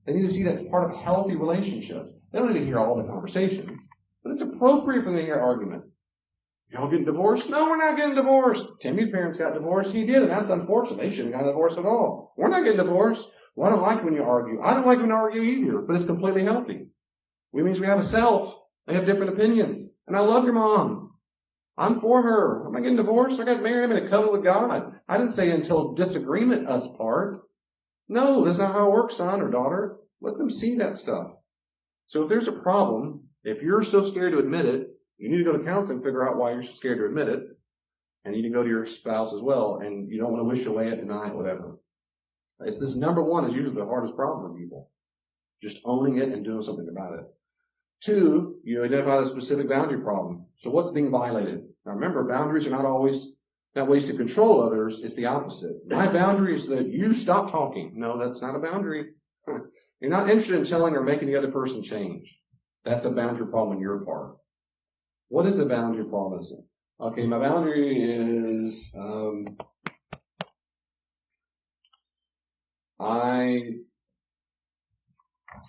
They need to see that's part of healthy relationships. They don't need to hear all the conversations, but it's appropriate for them to hear argument. Y'all getting divorced? No, we're not getting divorced. Timmy's parents got divorced. He did, and that's unfortunate. They shouldn't have got divorced at all. We're not getting divorced. Well, I don't like when you argue. I don't like when you argue either, but it's completely healthy. It means we have a self. They have different opinions. And I love your mom. I'm for her. I'm not getting divorced. I got married. I'm in a covenant with God. I didn't say until disagreement us part. No, that's not how it works, son or daughter. Let them see that stuff. So if there's a problem, if you're so scared to admit it, you need to go to counseling, figure out why you're so scared to admit it. And you need to go to your spouse as well. And you don't want to wish away it, deny it, whatever. It's this number one is usually the hardest problem for people. Just owning it and doing something about it. 2, you identify the specific boundary problem. So what's being violated? Now remember, boundaries are not always not ways to control others. It's the opposite. My boundary is that you stop talking. No, that's not a boundary. You're not interested in telling or making the other person change. That's a boundary problem on your part. What is a boundary problem? Okay, my boundary is, I'm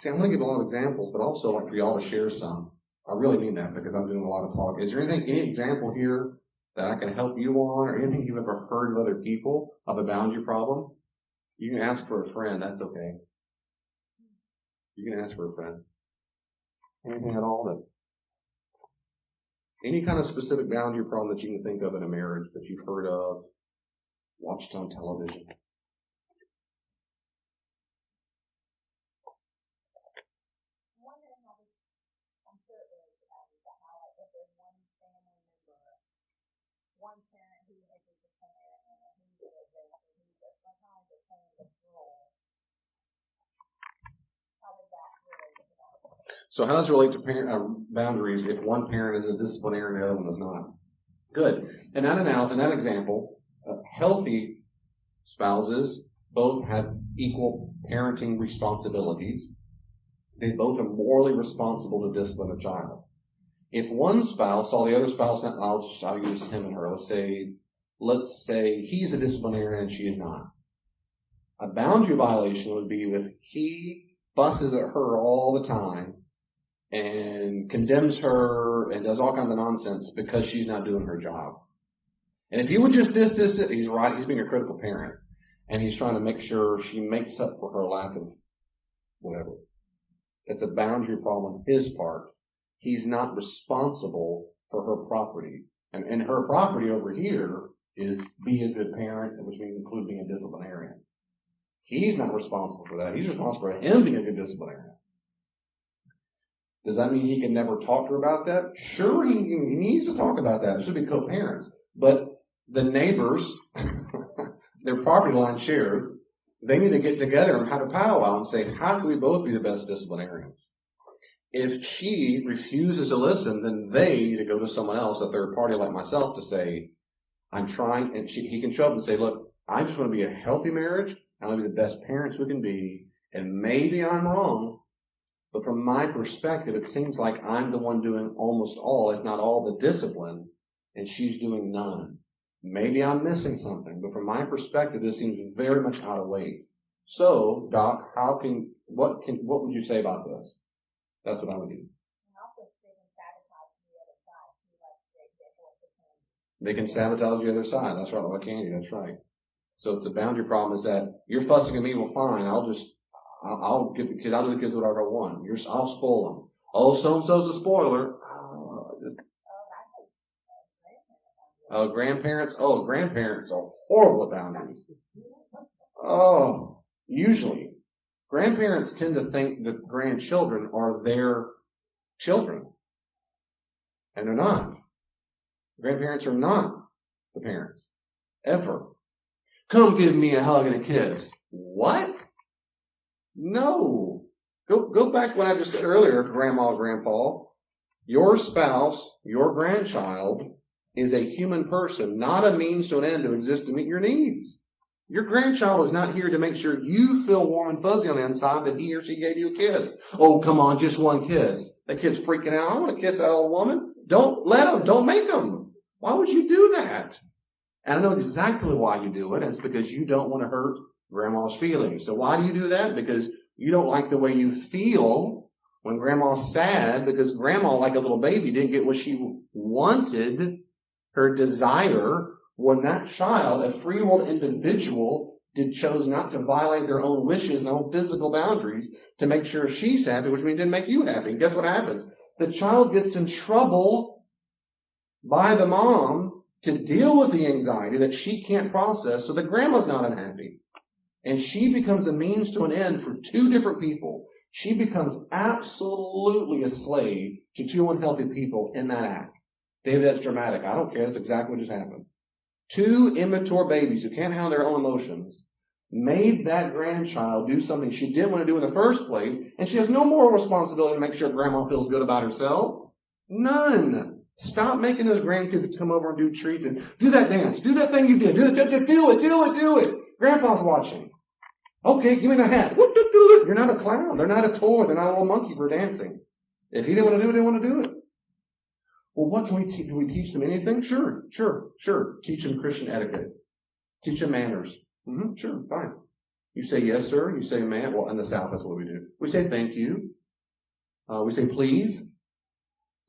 going to give a lot of examples, but also like for y'all to share some. I really mean that because I'm doing a lot of talk. Is there any example here that I can help you on, or anything you've ever heard of other people of a boundary problem? You can ask for a friend. That's okay. You can ask for a friend. Anything at all that, any kind of specific boundary problem that you can think of in a marriage that you've heard of, watched on television. One parent who is a disciplinarian and who's a this or who's a sometimes they're playing this role. How does that relate to that? So how does it relate to boundaries if one parent is a disciplinarian and the other one is not? Good. And in that example, healthy spouses both have equal parenting responsibilities. They both are morally responsible to discipline a child. If one spouse saw the other spouse, I'll use him and her. Let's say he's a disciplinarian and she is not. A boundary violation would be if he fusses at her all the time and condemns her and does all kinds of nonsense because she's not doing her job. And if you would just he's right. He's being a critical parent and he's trying to make sure she makes up for her lack of whatever. It's a boundary problem on his part. He's not responsible for her property. And her property over here is be a good parent, which means include being a disciplinarian. He's not responsible for that. He's responsible for him being a good disciplinarian. Does that mean he can never talk to her about that? Sure, he needs to talk about that. It should be co-parents. But the neighbors, their property line shared, they need to get together and have a powwow and say, how can we both be the best disciplinarians? If she refuses to listen, then they need to go to someone else, a third party like myself, to say, I'm trying, and he can show up and say, look, I just want to be a healthy marriage. I want to be the best parents we can be. And maybe I'm wrong, but from my perspective, it seems like I'm the one doing almost all, if not all, the discipline, and she's doing none. Maybe I'm missing something, but from my perspective, this seems very much out of weight. So, Doc, what would you say about this? That's what I would do. They can sabotage the other side. That's right. Like candy. That's right. So it's a boundary problem is that you're fussing at me. Well, fine. I'll give the kids, I'll do the kids whatever I want. I'll spoil them. Oh, so-and-so's a spoiler. Grandparents are horrible at boundaries. Usually. Grandparents tend to think that grandchildren are their children. And they're not. Grandparents are not the parents. Ever. Come give me a hug and a kiss. What? No. Go back to what I just said earlier, Grandma, Grandpa. Your spouse, your grandchild, is a human person, not a means to an end to exist to meet your needs. Your grandchild is not here to make sure you feel warm and fuzzy on the inside that he or she gave you a kiss. Oh, come on, just one kiss. That kid's freaking out. I want to kiss that old woman. Don't let him. Don't make him. Why would you do that? And I know exactly why you do it. It's because you don't want to hurt Grandma's feelings. So why do you do that? Because you don't like the way you feel when Grandma's sad because Grandma, like a little baby, didn't get what she wanted, her desire, when that child, a free-willed individual, chose not to violate their own wishes and their own physical boundaries to make sure she's happy, which means it didn't make you happy. And guess what happens? The child gets in trouble by the mom to deal with the anxiety that she can't process, so the grandma's not unhappy. And she becomes a means to an end for two different people. She becomes absolutely a slave to two unhealthy people in that act. David, that's dramatic. I don't care. That's exactly what just happened. Two immature babies who can't handle their own emotions made that grandchild do something she didn't want to do in the first place, and she has no moral responsibility to make sure grandma feels good about herself. None. Stop making those grandkids come over and do treats and do that dance. Do that thing you did. Do it. Grandpa's watching. Okay, give me the hat. You're not a clown. They're not a toy. They're not a little monkey for dancing. If he didn't want to do it, he didn't want to do it. Well, what can we teach? Do we teach them anything? Sure. Teach them Christian etiquette. Teach them manners. Sure, fine. You say yes, sir. You say ma'am. Well, in the South, that's what we do. We say thank you. We say please.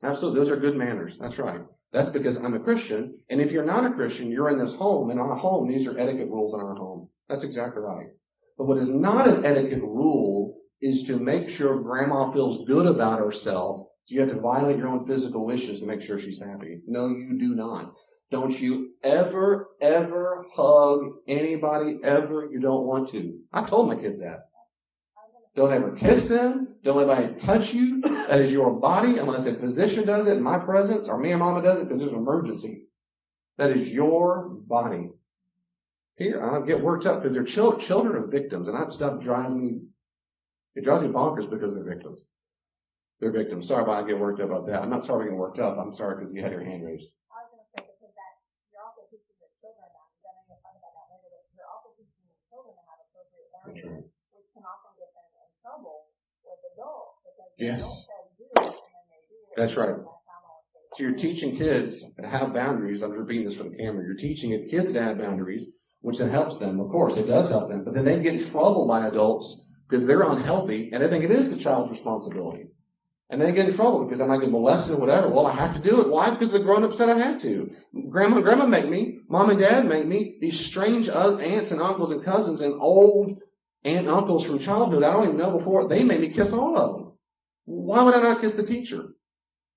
Absolutely. Those are good manners. That's right. That's because I'm a Christian. And if you're not a Christian, you're in this home. And in our home, these are etiquette rules in our home. That's exactly right. But what is not an etiquette rule is to make sure grandma feels good about herself. So you have to violate your own physical wishes to make sure she's happy. No, you do not. Don't you ever hug anybody ever you don't want to. I told my kids that. Don't ever kiss them. Don't let anybody touch you. That is your body unless a physician does it in my presence or me or mama does it because there's an emergency. That is your body. Here, I get worked up because they're children of victims, and that stuff drives me bonkers because they're victims. They're victims. Sorry about I get worked up about that. I'm not sorry for getting worked up. I'm sorry because you had your hand raised. I was going to say because that you're also teaching the children that. I know you'll talk about that later, but you're also teaching the children to have appropriate boundaries, which can often get them in trouble with adults because the adults say do it and then they do it. That's right. So you're teaching kids to have boundaries. I'm repeating this for the camera. You're teaching kids to have boundaries, which then helps them. Of course, it does help them. But then they get in trouble by adults because they're unhealthy and they think it is the child's responsibility. And they get in trouble because I might get molested or whatever. Well, I have to do it. Why? Because the grown-up said I had to. Grandma make me. Mom and dad make me. These strange aunts and uncles and cousins and old aunt and uncles from childhood I don't even know before. They made me kiss all of them. Why would I not kiss the teacher?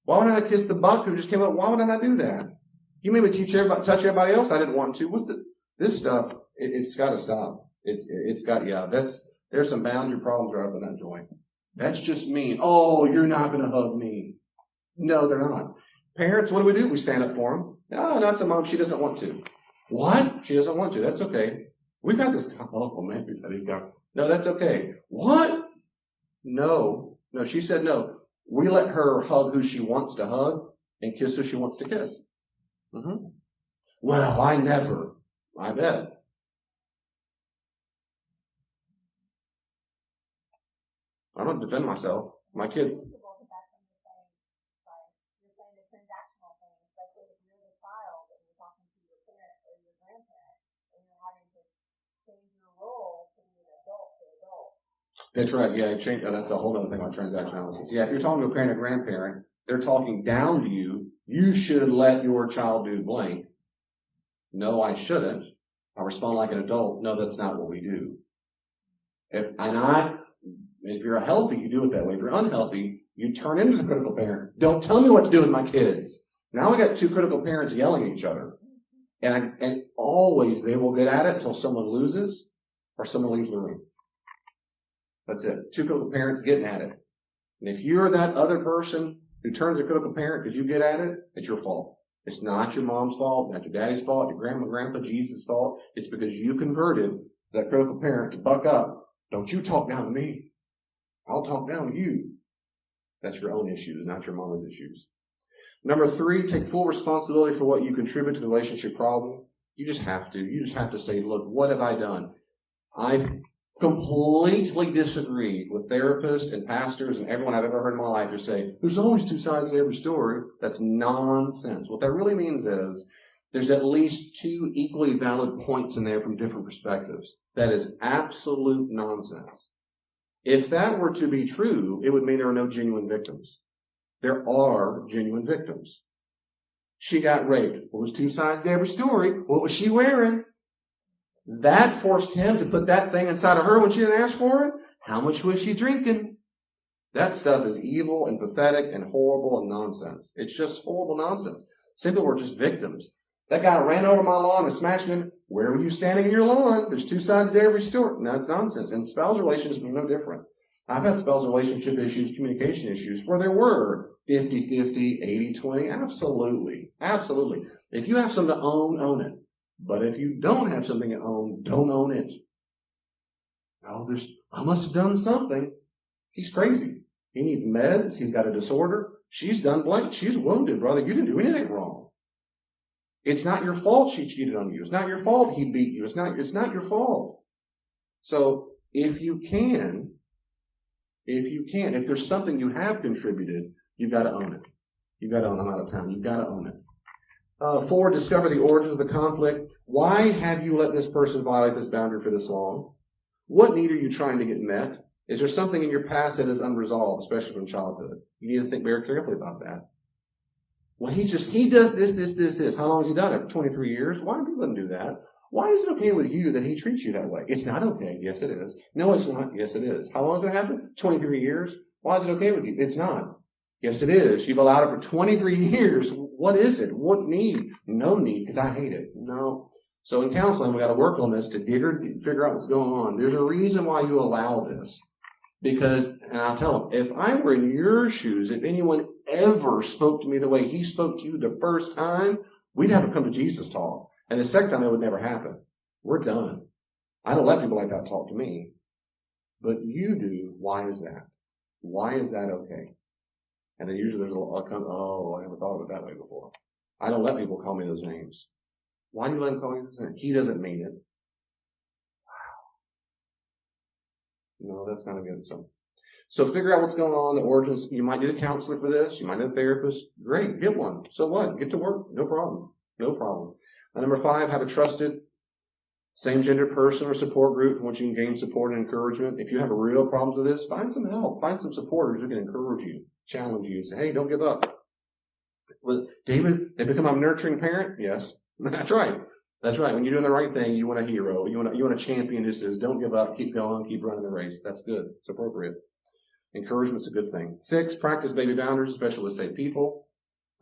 Why would I not kiss the buck who just came up? Why would I not do that? You made me touch everybody else I didn't want to. This stuff? It's got to stop. There's some boundary problems right up in that joint. That's just mean. Oh, you're not going to hug me. No, they're not. Parents, what do? We stand up for them. No, that's a mom. She doesn't want to. What? She doesn't want to. That's okay. We've had this. Oh, man, we've had these guys. No, that's okay. What? No, she said no. We let her hug who she wants to hug and kiss who she wants to kiss. Well, I never. I bet. I don't defend myself. My kids. You're saying the transactional thing, especially if you're the child and you're talking to your parent or your grandparent and you're having to change your role to be an adult to adult. That's right. Yeah, that's a whole other thing about transaction analysis. Yeah, if you're talking to a parent or grandparent, they're talking down to you. You should let your child do blank. No, I shouldn't. I respond like an adult. No, that's not what we do. If you're healthy, you do it that way. If you're unhealthy, you turn into the critical parent. Don't tell me what to do with my kids. Now we got two critical parents yelling at each other. And always they will get at it until someone loses or someone leaves the room. That's it. Two critical parents getting at it. And if you're that other person who turns a critical parent because you get at it, it's your fault. It's not your mom's fault. It's not your daddy's fault, your grandma, grandpa, Jesus' fault. It's because you converted that critical parent to buck up. Don't you talk down to me. I'll talk down to you. That's your own issues, not your mama's issues. Number 3, take full responsibility for what you contribute to the relationship problem. You just have to. You just have to say, look, what have I done? I completely disagree with therapists and pastors and everyone I've ever heard in my life who say, there's always two sides to every story. That's nonsense. What that really means is there's at least 2 equally valid points in there from different perspectives. That is absolute nonsense. If that were to be true, it would mean there are no genuine victims. There are genuine victims. She got raped. What was 2 sides to every story? What was she wearing? That forced him to put that thing inside of her when she didn't ask for it. How much was she drinking? That stuff is evil and pathetic and horrible and nonsense. It's just horrible nonsense. Simply, we're just victims. That guy ran over my lawn and smashed him. Where were you standing in your lawn? There's 2 sides to every story. No, it's nonsense. And spousal relationships are no different. I've had spousal relationship issues, communication issues, where there were 50-50, 80-20. Absolutely. Absolutely. If you have something to own, own it. But if you don't have something to own, don't own it. Oh, I must have done something. He's crazy. He needs meds. He's got a disorder. She's done blank. She's wounded, brother. You didn't do anything wrong. It's not your fault she cheated on you. It's not your fault he beat you. It's not your fault. So if there's something you have contributed, you've got to own it. You've got to own it. I'm out of time. You've got to own it. 4, discover the origins of the conflict. Why have you let this person violate this boundary for this long? What need are you trying to get met? Is there something in your past that is unresolved, especially from childhood? You need to think very carefully about that. Well, he does this. How long has he done it? 23 years. Why do people let him do that? Why is it okay with you that he treats you that way? It's not okay. Yes, it is. No, it's not. Yes, it is. How long has it happened? 23 years. Why is it okay with you? It's not. Yes, it is. You've allowed it for 23 years. What is it? What need? No need, because I hate it. No. So in counseling, we got to work on this to figure out what's going on. There's a reason why you allow this. Because, and I'll tell them, if I were in your shoes, if anyone ever spoke to me the way he spoke to you the first time, we'd have a come to Jesus talk. And the second time, it would never happen. We're done. I don't let people like that talk to me. But you do. Why is that? Why is that okay? And then usually there's oh, I never thought of it that way before. I don't let people call me those names. Why do you let him call you those names? He doesn't mean it. No, that's not a good one. So figure out what's going on, the origins. You might need a counselor for this. You might need a therapist. Great, get one. So what? Get to work. No problem. No problem. Number 5, have a trusted same-gender person or support group from which you can gain support and encouragement. If you have real problems with this, find some help. Find some supporters who can encourage you, challenge you, say, hey, don't give up. Well, David, they become a nurturing parent? Yes. That's right. That's right. When you're doing the right thing, you want a hero. You want a champion who says, don't give up, keep going, keep running the race. That's good. It's appropriate. Encouragement's a good thing. 6, practice baby boundaries, especially with safe people.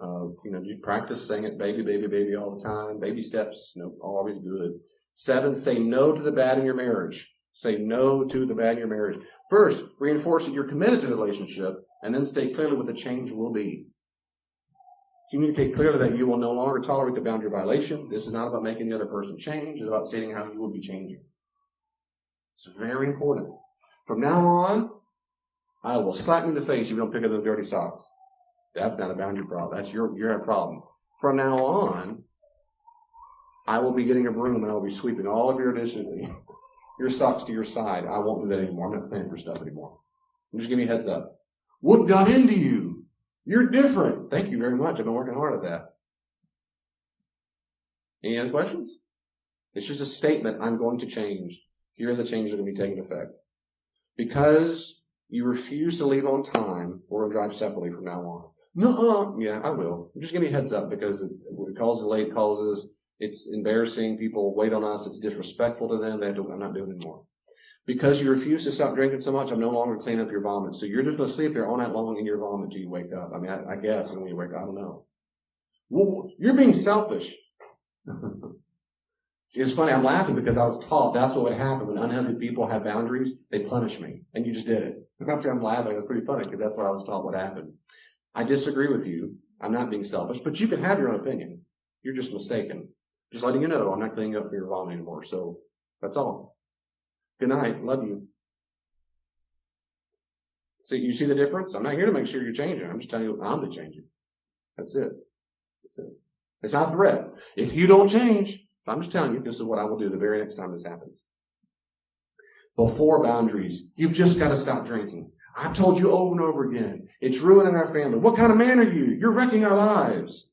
You practice saying it, baby, baby, baby all the time. Baby steps, always good. 7, say no to the bad in your marriage. Say no to the bad in your marriage. First, reinforce that you're committed to the relationship, and then state clearly what the change will be. Communicate clearly that you will no longer tolerate the boundary violation. This is not about making the other person change. It's about stating how you will be changing. It's very important. From now on, I will slap you in the face if you don't pick up those dirty socks. That's not a boundary problem. That's your problem. From now on, I will be getting a broom and I will be sweeping all of your dishes, your socks to your side. I won't do that anymore. I'm not paying for stuff anymore. Just give me a heads up. What got into you? You're different. Thank you very much. I've been working hard at that. Any other questions? It's just a statement. I'm going to change. Here are the changes that are going to be taking effect. Because you refuse to leave on time, we're going to drive separately from now on. No, yeah, I will. Just give me a heads up because it calls it late, calls us. It's embarrassing. People wait on us. It's disrespectful to them. I'm not doing it anymore. Because you refuse to stop drinking so much, I'm no longer cleaning up your vomit. So you're just going to sleep there all night long in your vomit until you wake up. I mean, I guess when you wake up, I don't know. Well, you're being selfish. See, it's funny. I'm laughing because I was taught that's what would happen when unhealthy people have boundaries. They punish me. And you just did it. That's why I'm laughing. It's pretty funny because that's what I was taught would happen. I disagree with you. I'm not being selfish, but you can have your own opinion. You're just mistaken. Just letting you know, I'm not cleaning up for your vomit anymore. So that's all. Good night. Love you. See, you see the difference? I'm not here to make sure you're changing. I'm just telling you I'm the changing. That's it. That's it. It's not a threat. If you don't change, I'm just telling you, this is what I will do the very next time this happens. Before boundaries, you've just got to stop drinking. I've told you over and over again. It's ruining our family. What kind of man are you? You're wrecking our lives.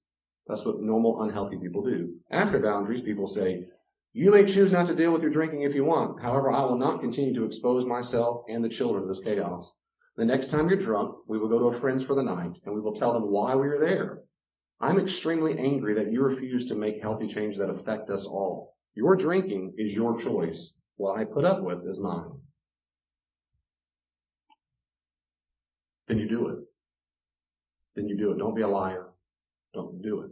That's what normal, unhealthy people do. After boundaries, people say, you may choose not to deal with your drinking if you want. However, I will not continue to expose myself and the children to this chaos. The next time you're drunk, we will go to a friend's for the night, and we will tell them why we are there. I'm extremely angry that you refuse to make healthy changes that affect us all. Your drinking is your choice. What I put up with is mine. Then you do it. Then you do it. Don't be a liar. Don't do it.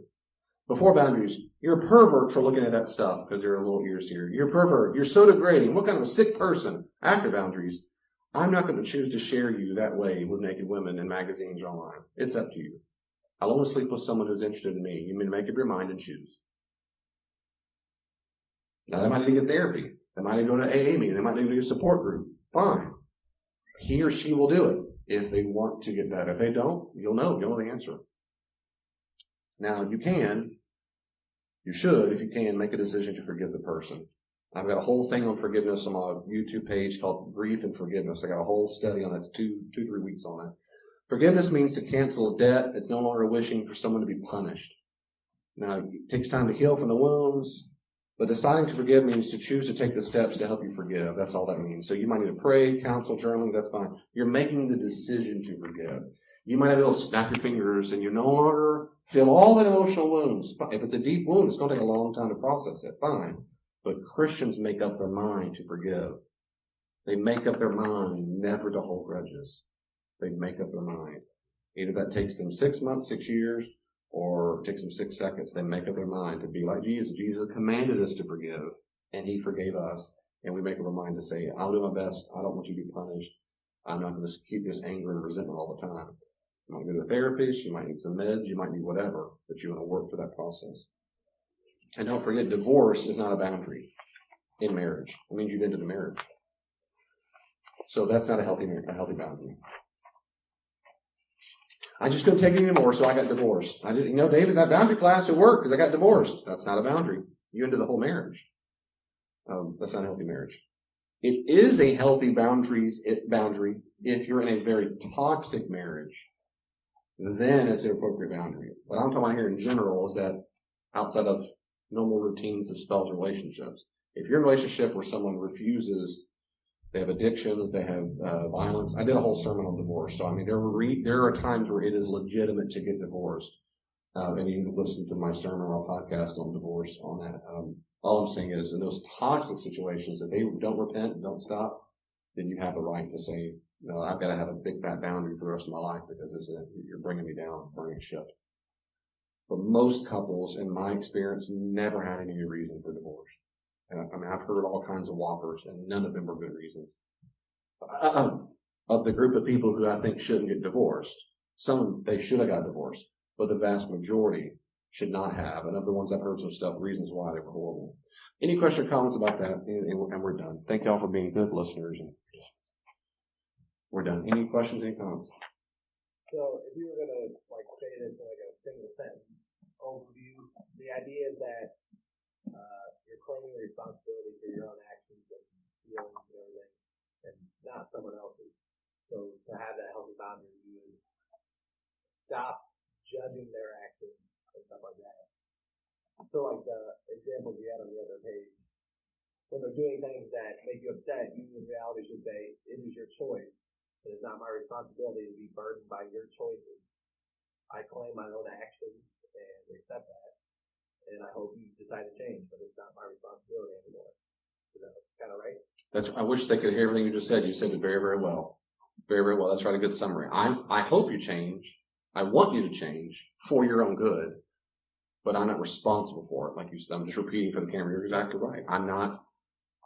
Before boundaries, you're a pervert for looking at that stuff because there are little ears here. You're a pervert. You're so degrading. What kind of a sick person? After boundaries, I'm not going to choose to share you that way with naked women in magazines or online. It's up to you. I'll only sleep with someone who's interested in me. You need to make up your mind and choose. Now, that might need to get therapy. They might even go to AA meeting. They might even do a support group. Fine. He or she will do it if they want to get better. If they don't, you'll know the answer. Now, you should, if you can, make a decision to forgive the person. I've got a whole thing on forgiveness on my YouTube page called Grief and Forgiveness. I got a whole study on that. It's 3 weeks on it. Forgiveness means to cancel a debt. It's no longer wishing for someone to be punished. Now, it takes time to heal from the wounds, but deciding to forgive means to choose to take the steps to help you forgive. That's all that means. So you might need to pray, counsel, journaling. That's fine. You're making the decision to forgive. You might have to snap your fingers and you no longer feel all the emotional wounds. If it's a deep wound, it's going to take a long time to process it. Fine. But Christians make up their mind to forgive. They make up their mind never to hold grudges. They make up their mind. Either that takes them 6 months, 6 years, or it takes them 6 seconds. They make up their mind to be like Jesus. Jesus commanded us to forgive, and he forgave us. And we make up our mind to say, I'll do my best. I don't want you to be punished. I'm not going to keep this anger and resentment all the time. You might go to a therapist. You might need some meds. You might need whatever, but you want to work through that process. And don't forget, divorce is not a boundary in marriage. It means you've ended the marriage. So that's not a healthy boundary. I just couldn't take it anymore, so I got divorced. I didn't, David, that boundary class at work because I got divorced. That's not a boundary. You ended the whole marriage. That's not a healthy marriage. It is a healthy boundary if you're in a very toxic marriage. Then it's an appropriate boundary. What I'm talking about here in general is that outside of normal routines of spousal relationships, if you're in a relationship where someone refuses, they have addictions, they have violence. I did a whole sermon on divorce. So, I mean, there are times where it is legitimate to get divorced. And you can listen to my sermon or podcast on divorce on that. All I'm saying is in those toxic situations, if they don't repent and don't stop, then you have the right to say, no, I've got to have a big fat boundary for the rest of my life because you're bringing me down, burning ship. But most couples, in my experience, never had any reason for divorce. And I mean, I've heard all kinds of whoppers, and none of them were good reasons. Of the group of people who I think shouldn't get divorced, they should have got divorced, but the vast majority should not have. And of the ones I've heard some stuff, reasons why they were horrible. Any questions or comments about that? And we're done. Thank y'all for being good listeners. And we're done. Any questions? Any comments? So, if you were gonna say this in a single sentence overview, the idea is that you're claiming responsibility for your own actions and feelings and everything, and not someone else's. So to have that healthy boundary, you would stop judging their actions and stuff like that. So like the examples you had on the other page, when they're doing things that make you upset, you in reality should say, it is your choice. It is not my responsibility to be burdened by your choices. I claim my own actions and accept that. And I hope you decide to change, but it's not my responsibility anymore. Is that kind of right? I wish they could hear everything you just said. You said it very, very well. Very, very well. That's right. A good summary. I hope you change. I want you to change for your own good, but I'm not responsible for it. Like you said, I'm just repeating for the camera. You're exactly right.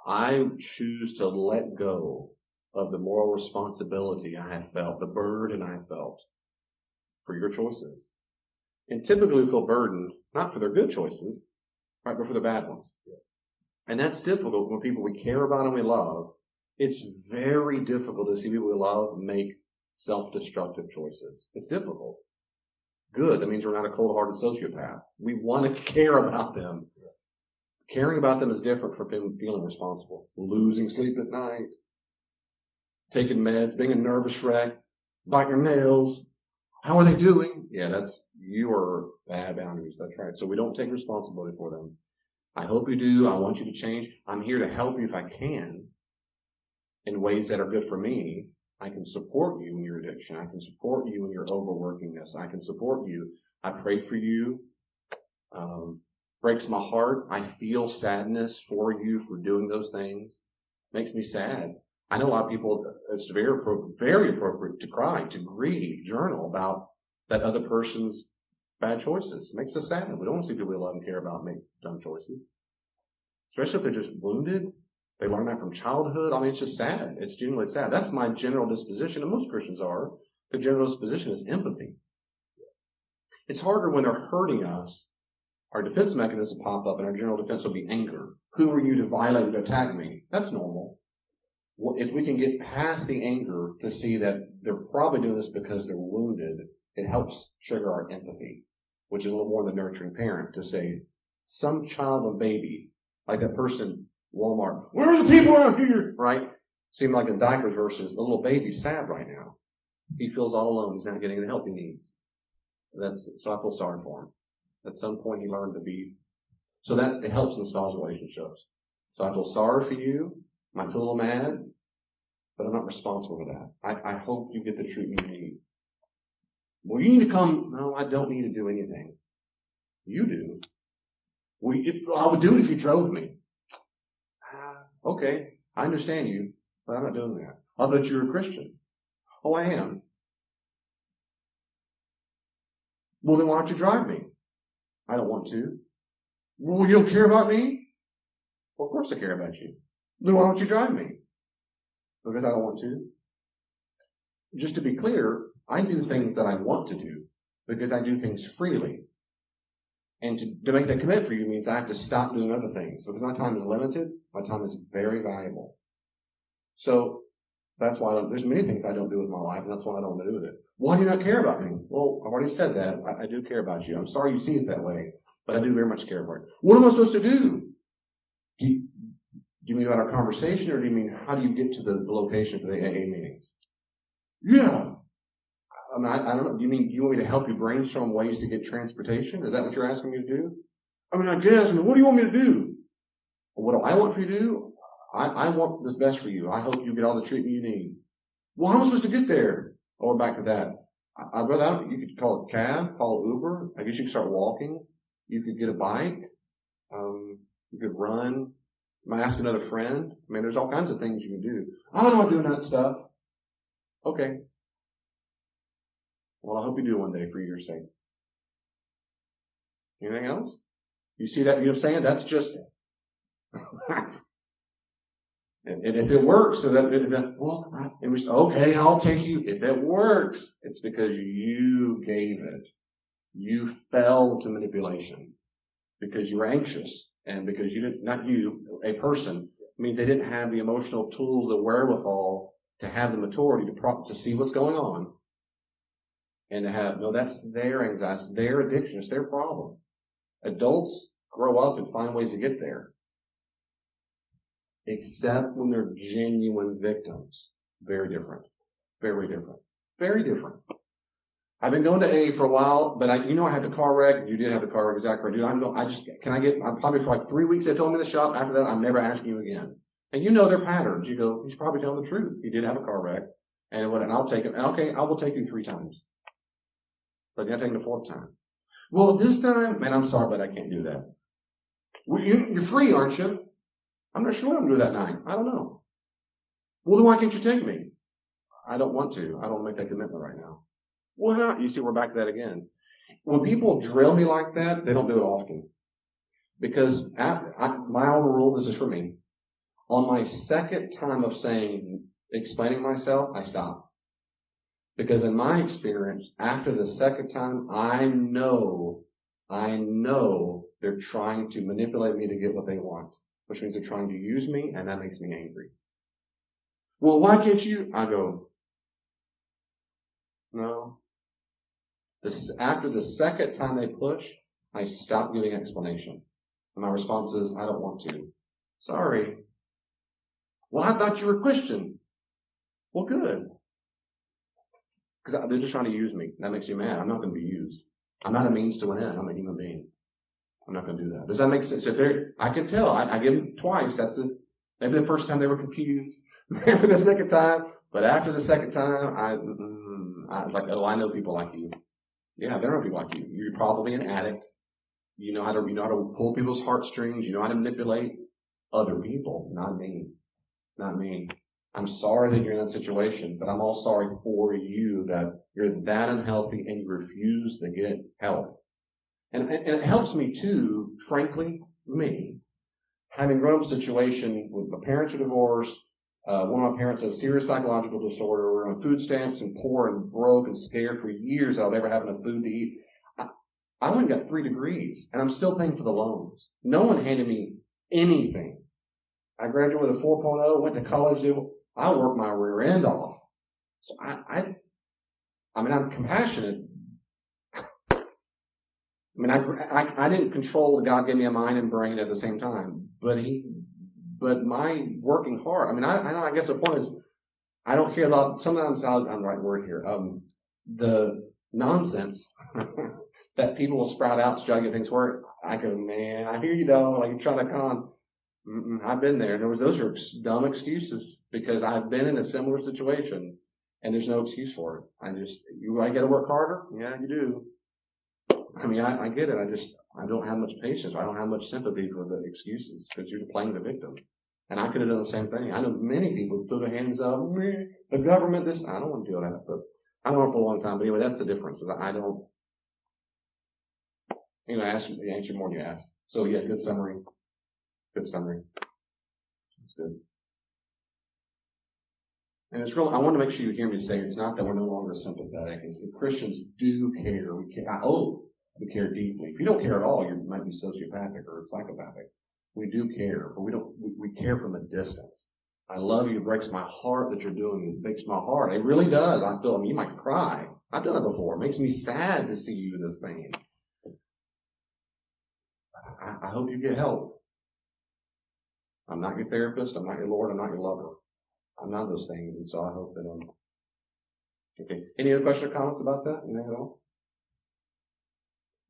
I choose to let go of the moral responsibility I have felt, the burden I have felt for your choices. And typically we feel burdened, not for their good choices, right, but for the bad ones. Yeah. And that's difficult when people we care about and we love. It's very difficult to see people we love make self-destructive choices. It's difficult. Good. That means we're not a cold-hearted sociopath. We want to care about them. Yeah. Caring about them is different from feeling responsible. Losing sleep at night, taking meds, being a nervous wreck, biting your nails. How are they doing? Yeah, you are bad boundaries. That's right. So we don't take responsibility for them. I hope you do. I want you to change. I'm here to help you if I can in ways that are good for me. I can support you in your addiction. I can support you in your overworkingness. I can support you. I pray for you. Breaks my heart. I feel sadness for you for doing those things. Makes me sad. I know a lot of people, it's very appropriate to cry, to grieve, journal about that other person's bad choices. It makes us sad. We don't want to see people we love and care about make dumb choices. Especially if they're just wounded. They learn that from childhood. I mean, it's just sad. It's genuinely sad. That's my general disposition, and most Christians are. The general disposition is empathy. It's harder when they're hurting us. Our defense mechanisms pop up, and our general defense will be anger. Who are you to violate and attack me? That's normal. Well, if we can get past the anger to see that they're probably doing this because they're wounded, it helps trigger our empathy, which is a little more than the nurturing parent to say, some child or baby, like that person, Walmart, where are the people around here? Right? Seem like in diapers versus the little baby's sad right now. He feels all alone. He's not getting the help he needs. So I feel sorry for him. At some point he learned to be, so that it helps in spouse relationships. So I feel sorry for you. I feel a little mad, but I'm not responsible for that. I hope you get the treatment you need. Well, you need to come. No, I don't need to do anything. You do. I would do it if you drove me. Okay, I understand you, but I'm not doing that. I thought you were a Christian. Oh, I am. Well, then why don't you drive me? I don't want to. Well, you don't care about me? Well, of course I care about you. Then why don't you drive me? Because I don't want to. Just to be clear, I do things that I want to do because I do things freely. And to make that commitment for you means I have to stop doing other things. Because my time is limited, my time is very valuable. So that's why there's many things I don't do with my life, and that's why I don't want to do with it. Why do you not care about me? Well, I've already said that. I do care about you. I'm sorry you see it that way, but I do very much care about you. What am I supposed to do? Do you mean about our conversation, or do you mean how do you get to the location for the AA meetings? Yeah. I mean, I don't know. Do you want me to help you brainstorm ways to get transportation? Is that what you're asking me to do? I mean, I guess. I mean, what do you want me to do? What do I want for you to do? I want this best for you. I hope you get all the treatment you need. Well, how am I supposed to get there? Or back to that. I'd rather, you could call a cab, call Uber. I guess you could start walking. You could get a bike. You could run. You might ask another friend. I mean, there's all kinds of things you can do. I don't know doing that stuff. Okay. Well, I hope you do one day for your sake. Anything else? You see that? You know what I'm saying? That's just, and if it works, so okay, I'll take you. If it works, it's because you gave it. You fell to manipulation because you were anxious and because you didn't, not you, a person, means they didn't have the emotional tools, the wherewithal to have the maturity to see what's going on. And to have, no, that's their anxiety, that's their addiction, it's their problem. Adults grow up and find ways to get there. Except when they're genuine victims. Very different. Very different. Very different. I've been going to AA for a while, but I had the car wreck. You did have the car wreck, exactly. Dude, I'm probably for like 3 weeks they told me the shop. After that, I'm never asking you again. And you know their patterns. You go, he's probably telling the truth. He did have a car wreck. And I'll take it. Okay, I will take you 3 times. But you're not taking the 4th time. Well, this time, man, I'm sorry, but I can't do that. Well, you're free, aren't you? I'm not sure what I'm going to do that night. I don't know. Well, then why can't you take me? I don't want to. I don't make that commitment right now. Why not? You see, we're back to that again. When people drill me like that, they don't do it often. Because my own rule, this is for me, on my 2nd time of explaining myself, I stop. Because in my experience, after the 2nd time, I know they're trying to manipulate me to get what they want, which means they're trying to use me, and that makes me angry. Well, why can't you? I go, no. After the 2nd time they push, I stop giving explanation. And my response is, I don't want to. Sorry. Well, I thought you were a Christian. Well, good. Because they're just trying to use me. That makes you mad. I'm not going to be used. I'm not a means to an end. I'm a human being. I'm not going to do that. Does that make sense? I can tell. I give them twice. Maybe the first time they were confused. Maybe the 2nd time. But after the 2nd time, I was like, oh, I know people like you. Yeah, there are people like you. You're probably an addict. You know how to pull people's heartstrings. You know how to manipulate other people, not me. Not me. I'm sorry that you're in that situation, but I'm all sorry for you that you're that unhealthy and you refuse to get help. And it helps me too, frankly, me, having grown up in a situation with my parents are divorced. One of my parents has serious psychological disorder. We're on food stamps and poor and broke and scared for years that I'll never have enough food to eat. I went and got 3 degrees and I'm still paying for the loans. No one handed me anything. I graduated with a 4.0, went to college. I worked my rear end off. So I mean, I'm compassionate. I mean, I didn't control that God gave me a mind and brain at the same time, but my working hard. I mean, I guess the point is, I don't hear a lot. Sometimes I'm the right word here. The nonsense that people will sprout out to try to get things work. I go, man, I hear you though. Like you're trying to con. I've been there. Those are dumb excuses because I've been in a similar situation and there's no excuse for it. I got to work harder. Yeah, you do. I mean, I get it. I don't have much patience. I don't have much sympathy for the excuses because you're playing the victim. And I could have done the same thing. I know many people throw their hands up, the government, this. I don't want to do that, but I don't know for a long time. But anyway, that's the difference. Is I don't, answer more than you ask. So yeah, good summary. Good summary. That's good. And it's real. I want to make sure you hear me say it's not that we're no longer sympathetic. It's that Christians do care. We care. I hope we care deeply. If you don't care at all, you might be sociopathic or psychopathic. We do care, but we care from a distance. I love you. It breaks my heart that you're doing. It breaks my heart. It really does. I feel. You might cry. I've done it before. It makes me sad to see you in this pain. I hope you get help. I'm not your therapist. I'm not your Lord. I'm not your lover. I'm not those things. And so I hope that, okay. Any other questions or comments about that? Anything at all?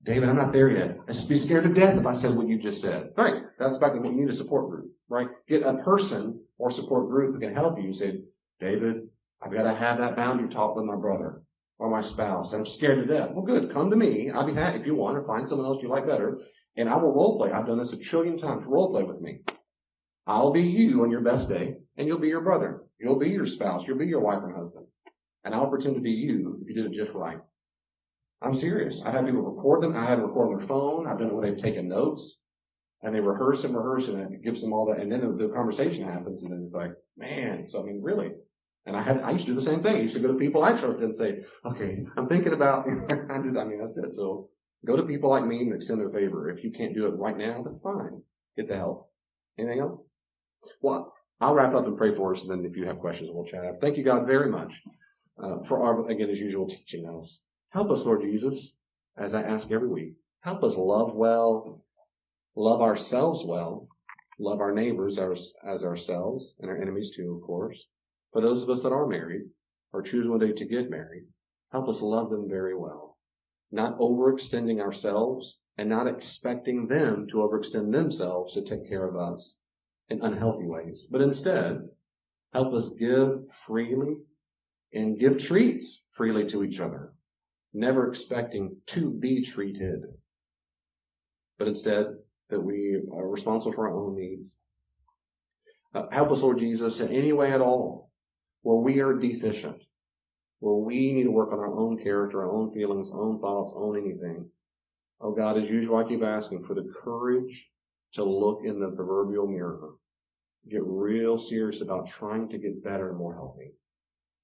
David, I'm not there yet. I'd be scared to death if I said what you just said. All right. That's back to what you need, a support group, right? Get a person or support group who can help you. Say, David, I've got to have that boundary talk with my brother or my spouse. I'm scared to death. Well, good. Come to me. I'll be happy if you want, or find someone else you like better. And I will role play. I've done this a trillion times. Role play with me. I'll be you on your best day, and you'll be your brother. You'll be your spouse. You'll be your wife and husband. And I'll pretend to be you if you did it just right. I'm serious. I have people record them. I have them record on their phone. I've done it where they've taken notes, and they rehearse, and it gives them all that. And then the conversation happens, and then it's like, man. So, I mean, really. And I used to do the same thing. I used to go to people I trusted and say, okay, I'm thinking about, that's it. So go to people like me and extend their favor. If you can't do it right now, that's fine. Get the help. Anything else? Well, I'll wrap up and pray for us, and then if you have questions, we'll chat. Thank you, God, very much for again, as usual, teaching us. Help us, Lord Jesus, as I ask every week. Help us love well, love ourselves well, love our neighbors as ourselves, and our enemies too, of course. For those of us that are married or choose one day to get married, help us love them very well, not overextending ourselves and not expecting them to overextend themselves to take care of us in unhealthy ways, but instead help us give freely and give treats freely to each other, never expecting to be treated, but instead that we are responsible for our own needs. Help us, Lord Jesus, in any way at all where we are deficient, where we need to work on our own character, our own feelings, own thoughts, own anything. Oh God, as usual, I keep asking for the courage to look in the proverbial mirror. Get real serious about trying to get better and more healthy.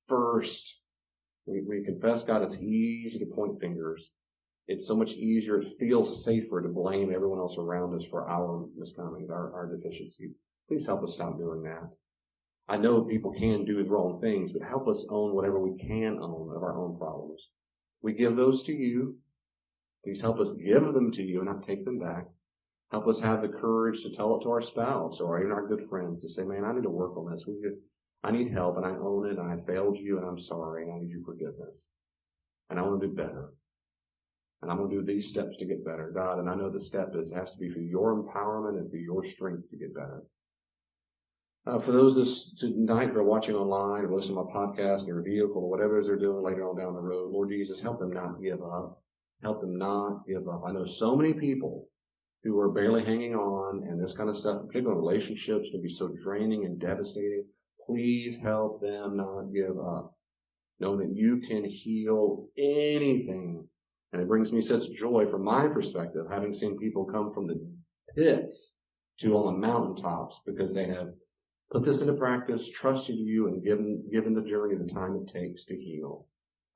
First, we confess, God, it's easy to point fingers. It's so much easier. It feels safer to blame everyone else around us for our miscomings, our deficiencies. Please help us stop doing that. I know people can do wrong things, but help us own whatever we can own of our own problems. We give those to you. Please help us give them to you and not take them back. Help us have the courage to tell it to our spouse or even our good friends to say, man, I need to work on this. I need help, and I own it, and I failed you, and I'm sorry, and I need your forgiveness. And I want to do better. And I'm going to do these steps to get better, God. And I know the step has to be through your empowerment and through your strength to get better. For those tonight who are watching online or listening to my podcast in their vehicle or whatever it is they're doing later on down the road, Lord Jesus, help them not give up. Help them not give up. I know so many people who are barely hanging on, and this kind of stuff, particularly relationships, can be so draining and devastating. Please help them not give up. Knowing that you can heal anything. And it brings me such joy from my perspective, having seen people come from the pits to on the mountaintops because they have put this into practice, trusted you, and given the journey the time it takes to heal.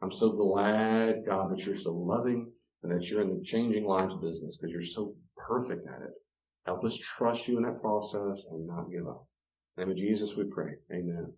I'm so glad, God, that you're so loving and that you're in the changing lives business because you're so perfect at it. Help us trust you in that process and not give up. In the name of Jesus we pray. Amen.